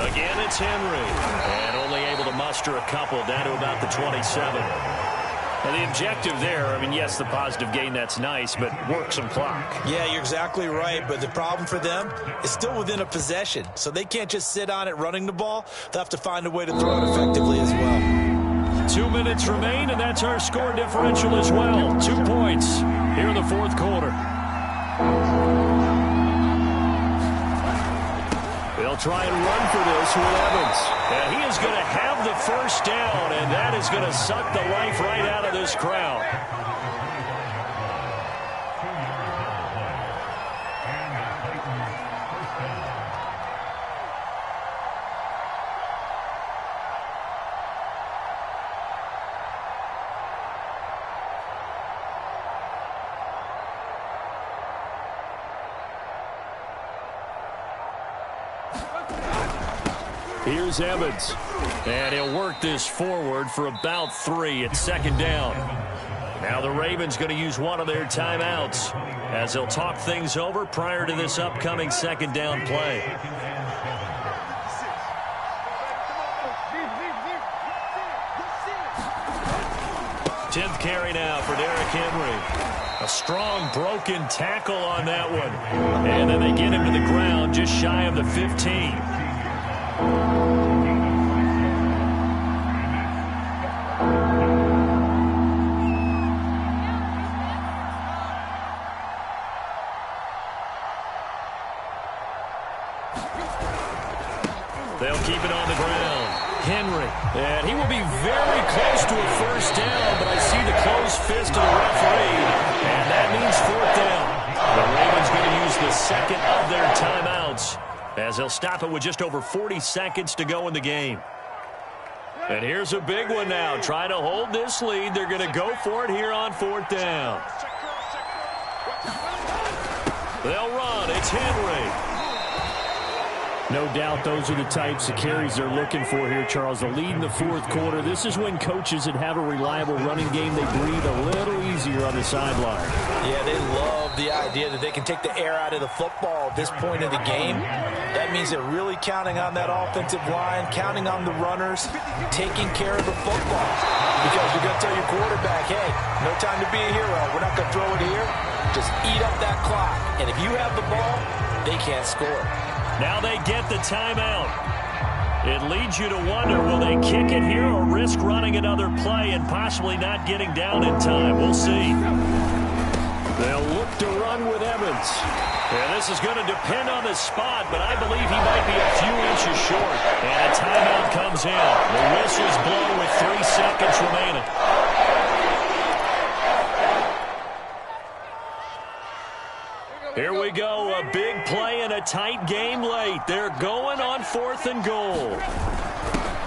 Again, it's Henry. And only able to muster a couple down to about the 27. And the objective there, I mean, yes, the positive gain, that's nice, but work some clock. Yeah, you're exactly right. But the problem for them is still within a possession. So they can't just sit on it running the ball. They'll have to find a way to throw it effectively as well. 2 minutes remain, and that's our score differential as well. 2 points here in the fourth quarter. They'll try and run for this with Evans. And he is going to have the first down, and that is going to suck the life right out of this crowd. Here's Evans. And he'll work this forward for about 3 at 2nd down. Now the Ravens going to use one of their timeouts as they'll talk things over prior to this upcoming 2nd down play. Tenth carry now for Derrick Henry. A strong broken tackle on that one. And then they get him to the ground just shy of the 15. They'll keep it on the ground. Henry. And he will be very close to a first down, but I see the closed fist of the referee, and that means 4th down. The Ravens going to use the second of their timeouts as they'll stop it with just over 40 seconds to go in the game. And here's a big one now. Trying to hold this lead. They're going to go for it here on 4th down. They'll run. It's Henry. No doubt those are the types of carries they're looking for here, Charles. The lead in the fourth quarter. This is when coaches that have a reliable running game, they breathe a little easier on the sideline. Yeah, they love the idea that they can take the air out of the football at this point of the game. That means they're really counting on that offensive line, counting on the runners, taking care of the football. Because you're going to tell your quarterback, hey, no time to be a hero. We're not going to throw it here. Just eat up that clock. And if you have the ball, they can't score. Now they get the timeout. It leads you to wonder, will they kick it here or risk running another play and possibly not getting down in time? We'll see. They'll look to run with Evans. And this is going to depend on the spot, but I believe he might be a few inches short. And a timeout comes in. The whistle's blown with 3 seconds remaining. Here we go, a big play and a tight game late. They're going on 4th and goal.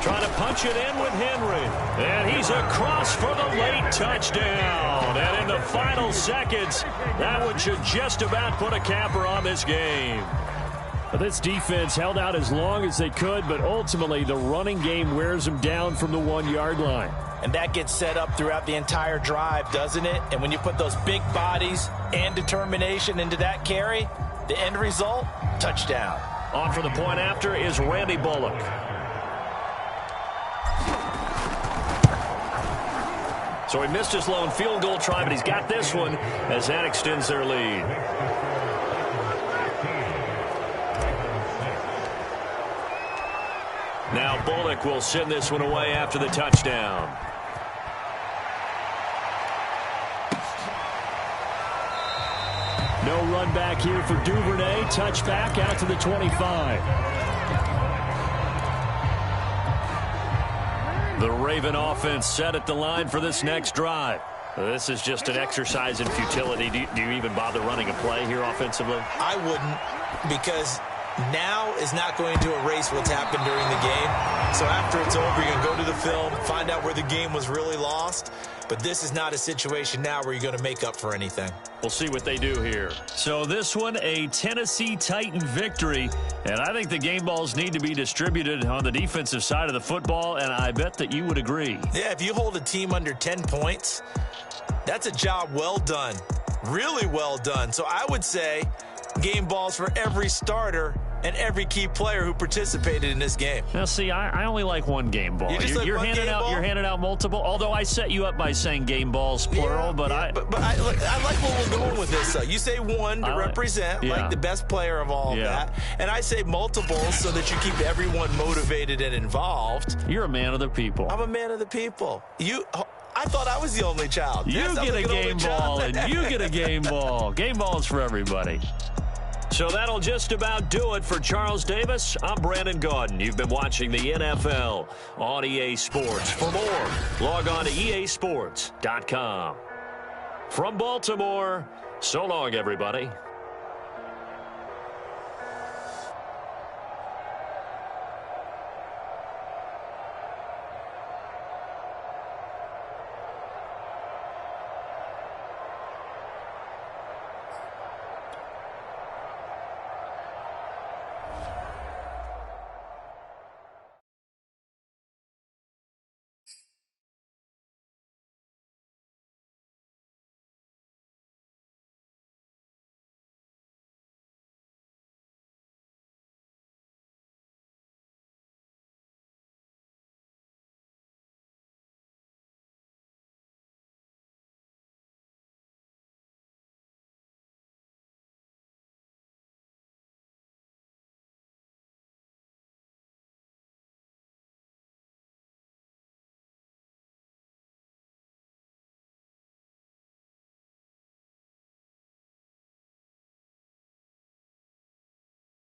Trying to punch it in with Henry. And he's across for the late touchdown. And in the final seconds, that one should just about put a capper on this game. This defense held out as long as they could, but ultimately the running game wears them down from the 1-yard line. And that gets set up throughout the entire drive, doesn't it? And when you put those big bodies and determination into that carry, the end result, touchdown. On for the point after is Randy Bullock. So he missed his lone field goal try, but he's got this one as that extends their lead. Now Bullock will send this one away after the touchdown. No run back here for Duvernay. Touchback out to the 25. The Raven offense set at the line for this next drive. This is just an exercise in futility. Do you even bother running a play here offensively? I wouldn't, because now is not going to erase what's happened during the game. So after it's over, you're going to go to the film, find out where the game was really lost. But this is not a situation now where you're going to make up for anything. We'll see what they do here. So this one, a Tennessee Titan victory. And I think the game balls need to be distributed on the defensive side of the football, and I bet that you would agree. Yeah, if you hold a team under 10 points, that's a job well done. Really well done. So I would say game balls for every starter and every key player who participated in this game. Now, see, I only like one game ball. You're handing out multiple. Although I set you up by saying game balls plural, but I like where we're going with this. You say one to represent like the best player of all of that, and I say multiples so that you keep everyone motivated and involved. You're a man of the people. I'm a man of the people. I thought I was the only child. You get a game ball, and you get a game ball. Game balls for everybody. So that'll just about do it for Charles Davis. I'm Brandon Gaudin. You've been watching the NFL on EA Sports. For more, log on to easports.com. From Baltimore, so long, everybody.